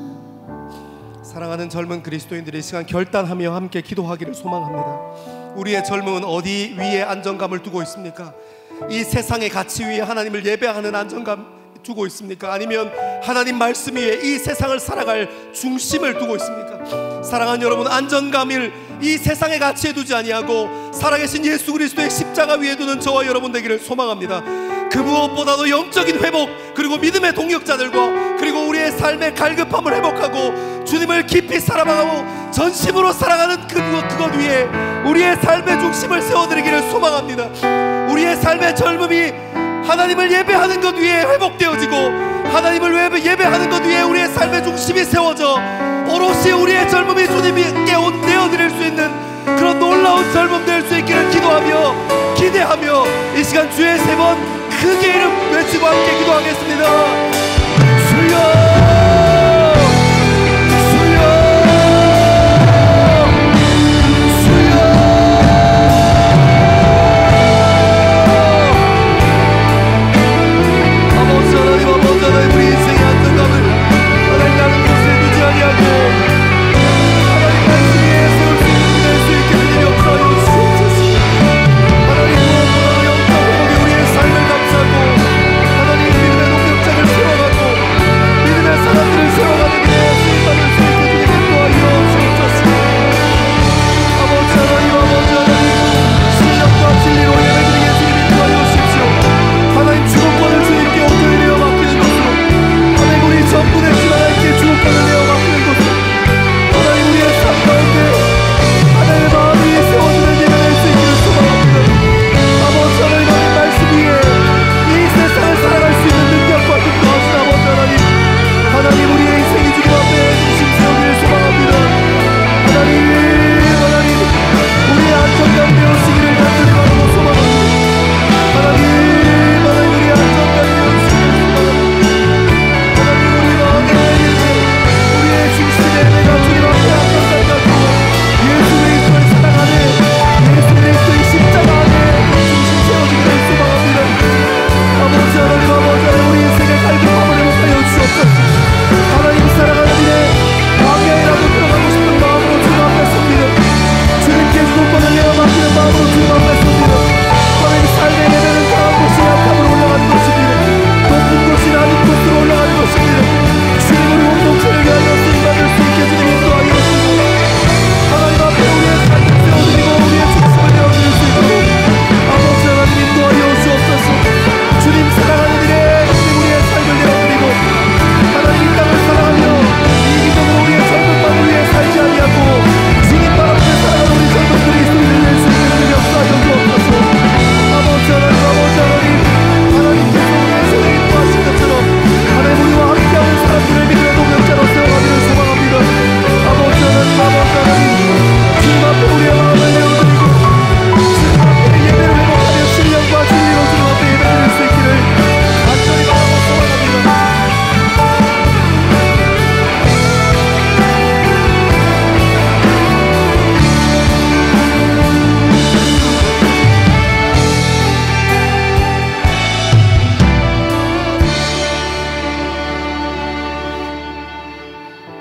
사랑하는 젊은 그리스도인들이 이 시간 결단하며 함께 기도하기를 소망합니다. 우리의 젊음은 어디 위에 안정감을 두고 있습니까? 이 세상의 가치 위에 하나님을 예배하는 안정감 두고 있습니까? 아니면 하나님 말씀 위에 이 세상을 살아갈 중심을 두고 있습니까? 사랑하는 여러분, 안정감을 이 세상의 가치에 두지 아니하고 살아계신 예수 그리스도의 십자가 위에 두는 저와 여러분 되기를 소망합니다. 그 무엇보다도 영적인 회복, 그리고 믿음의 동역자들과 그리고 우리의 삶의 갈급함을 회복하고 주님을 깊이 사랑하고 전심으로 사랑하는 그것 위에 우리의 삶의 중심을 세워드리기를 소망합니다. 우리의 삶의 젊음이 하나님을 예배하는 것 위에 회복되어지고 하나님을 예배하는 것 위에 우리의 삶의 중심이 세워져 오롯이 우리의 젊음이 주님께 내어드릴 수 있는 그런 놀라운 젊음 될 수 있기를 기도하며 기대하며 이 시간 주의 세 번 크게 이름 외치고 함께 기도하겠습니다. 주여, 주여, 주여. 아버지 하나님, 아버지 하나님, 우리 인생의 안정감을 하나님 다른 곳에 두지 아니하고 하나님 말씀 위에 세울 수 있게 되는 역사하여 주옵소서. 하나님 무엇보다도 영적 회복이 우리의 삶을 감싸고 하나님 믿음의 동력자를 세워가고 믿음의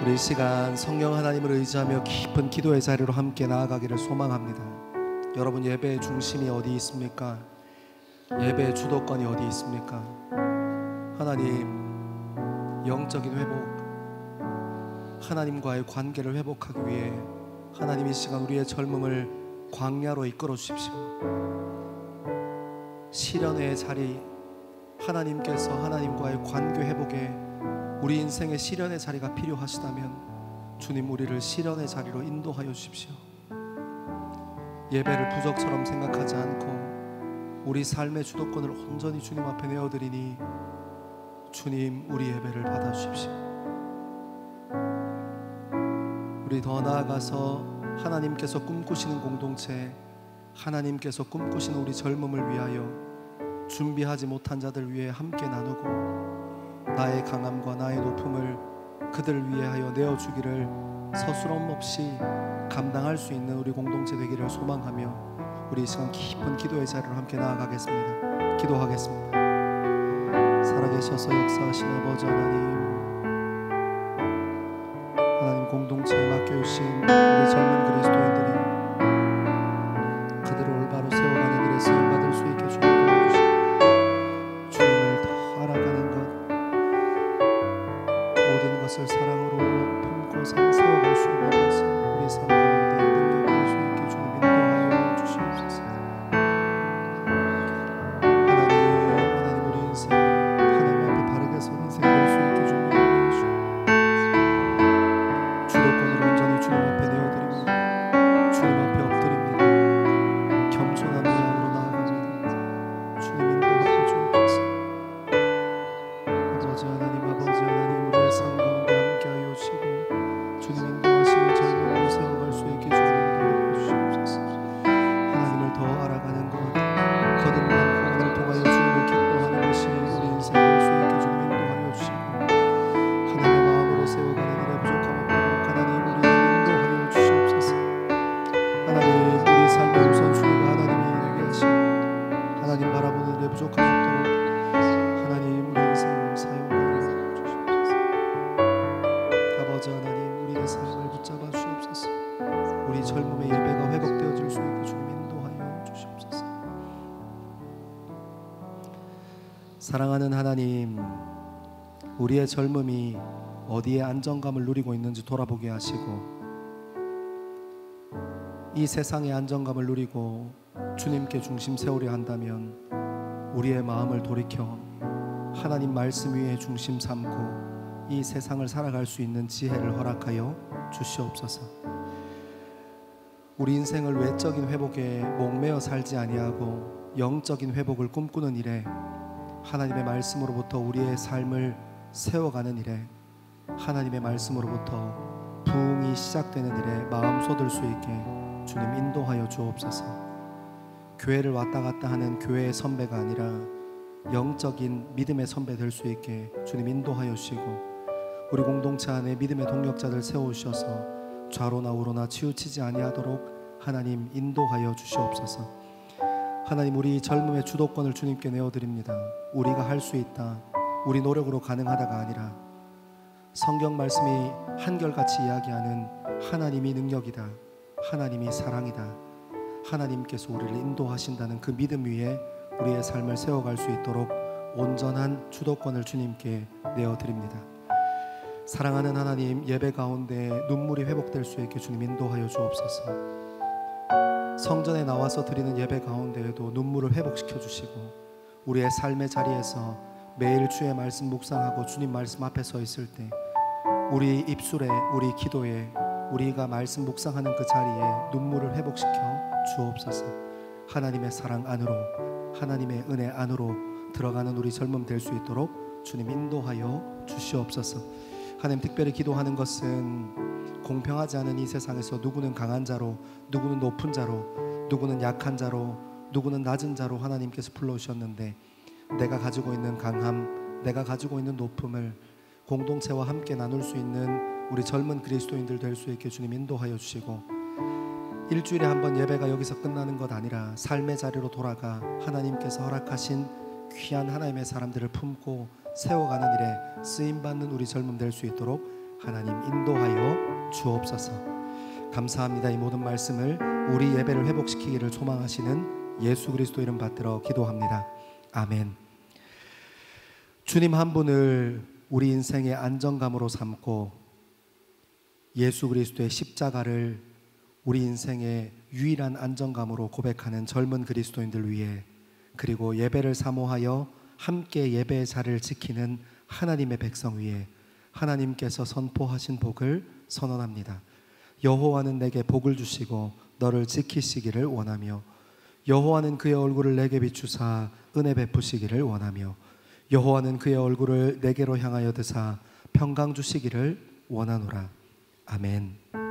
우리 이 시간 성령 하나님을 의지하며 깊은 기도의 자리로 함께 나아가기를 소망합니다. 여러분, 예배의 중심이 어디 있습니까? 예배의 주도권이 어디 있습니까? 하나님, 영적인 회복, 하나님과의 관계를 회복하기 위해 하나님 이 시간 우리의 젊음을 광야로 이끌어 주십시오. 시련의 자리, 하나님께서 하나님과의 관계 회복에 우리 인생의 시련의 자리가 필요하시다면 주님, 우리를 시련의 자리로 인도하여 주십시오. 예배를 부적처럼 생각하지 않고 우리 삶의 주도권을 온전히 주님 앞에 내어드리니 주님, 우리 예배를 받아주십시오. 우리 더 나아가서 하나님께서 꿈꾸시는 공동체, 하나님께서 꿈꾸시는 우리 젊음을 위하여 준비하지 못한 자들 위해 함께 나누고 나의 강함과 나의 높음을 그들 위하여 내어주기를 서스럼 없이 감당할 수 있는 우리 공동체 되기를 소망하며 우리 이 시간 깊은 기도의 자리로 함께 나아가겠습니다. 기도하겠습니다. 살아계셔서 역사하신 아버지 하나님, 하나님 공동체에 맡겨주신 우리 젊은 그리스도인들이 그들을 올바로 세워가는 일에 쓰임받을 수 있게 주님 도와주시고 주님을 더 알아가는 것, 모든 것을 사랑으로 품고 세워갈 수 있는 것을 우리 삶 가운데 능력할 수 있게 주님 인도하여 주시옵소서. 하나님 우리 인생 하나님 앞에 바르게 선 인생 될 수 있게 주님 인도하여 주시옵소서. 주도권을 온전히 주님 앞에 내어드립니다. 주님 앞에 엎드립니다. 겸손한 모양으로 나아갑니다. 주님 인도하여 주옵소서. 아버지 하나님, 우리의 삶 가운데 함께하여 주시고 주님 인도하시는 젊음을 세워갈 수 있게 주님 인도하여 주시옵소서. 하나님을 더 알아가는 것, 거듭난 구원을 통하여 주님을 기뻐하는 것이 우리 인생 될 수 있게 주님 인도하여 주시고 하나님의 마음으로 세워가는 일에 부족함 없도록 하나님 우리를 인도하여 주시옵소서. 하나님, 우리 삶의 우선순위가 하나님이 계시고 하나님 바라보는 일에 부족함 없도록 하나님 우리 인생을 사용하여 주시옵소서. 아버지 하나님, 우리의 삶을 붙잡아 주시옵소서. 우리 젊음의 예배가 회복되어질 수 있게 주님 인도하여 주시옵소서. 사랑하는 하나님, 우리의 젊음이 어디에 안정감을 누리고 있는지 돌아보게 하시고 이 세상의 안정감을 누리고 주님께 중심 세우려 한다면 우리의 마음을 돌이켜 하나님 말씀 위에 중심 삼고 이 세상을 살아갈 수 있는 지혜를 허락하여 주시옵소서. 우리 인생을 외적인 회복에 목매어 살지 아니하고 영적인 회복을 꿈꾸는 일에 하나님의 말씀으로부터 우리의 삶을 세워가는 일에 하나님의 말씀으로부터 부흥이 시작되는 일에 마음 쏟을 수 있게 주님 인도하여 주옵소서. 교회를 왔다 갔다 하는 교회의 선배가 아니라 영적인 믿음의 선배 될 수 있게 주님 인도하여 주시고 우리 공동체 안에 믿음의 동력자들 세우셔서 좌로나 우로나 치우치지 아니하도록 하나님 인도하여 주시옵소서. 하나님, 우리 젊음의 주도권을 주님께 내어드립니다. 우리가 할 수 있다, 우리 노력으로 가능하다가 아니라 성경 말씀이 한결같이 이야기하는 하나님이 능력이다, 하나님이 사랑이다, 하나님께서 우리를 인도하신다는 그 믿음 위에 우리의 삶을 세워갈 수 있도록 온전한 주도권을 주님께 내어드립니다. 사랑하는 하나님, 예배 가운데 눈물이 회복될 수 있게 주님 인도하여 주옵소서. 성전에 나와서 드리는 예배 가운데에도 눈물을 회복시켜 주시고 우리의 삶의 자리에서 매일 주의 말씀 묵상하고 주님 말씀 앞에 서 있을 때 우리 입술에, 우리 기도에, 우리가 말씀 묵상하는 그 자리에 눈물을 회복시켜 주옵소서. 하나님의 사랑 안으로, 하나님의 은혜 안으로 들어가는 우리 젊음 될 수 있도록 주님 인도하여 주시옵소서. 하나님, 특별히 기도하는 것은 공평하지 않은 이 세상에서 누구는 강한 자로, 누구는 높은 자로, 누구는 약한 자로, 누구는 낮은 자로 하나님께서 불러오셨는데 내가 가지고 있는 강함, 내가 가지고 있는 높음을 공동체와 함께 나눌 수 있는 우리 젊은 그리스도인들 될 수 있게 주님 인도하여 주시고 일주일에 한 번 예배가 여기서 끝나는 것 아니라 삶의 자리로 돌아가 하나님께서 허락하신 귀한 하나님의 사람들을 품고 세워가는 일에 쓰임받는 우리 젊음 될 수 있도록 하나님 인도하여 주옵소서. 감사합니다. 이 모든 말씀을 우리 예배를 회복시키기를 소망하시는 예수 그리스도 이름 받들어 기도합니다. 아멘. 주님 한 분을 우리 인생의 안정감으로 삼고 예수 그리스도의 십자가를 우리 인생의 유일한 안정감으로 고백하는 젊은 그리스도인들 위해, 그리고 예배를 사모하여 함께 예배의 자리를 지키는 하나님의 백성 위에 하나님께서 선포하신 복을 선언합니다. 여호와는 내게 복을 주시고 너를 지키시기를 원하며, 여호와는 그의 얼굴을 내게 비추사 은혜 베푸시기를 원하며, 여호와는 그의 얼굴을 내게로 향하여 드사 평강 주시기를 원하노라. 아멘.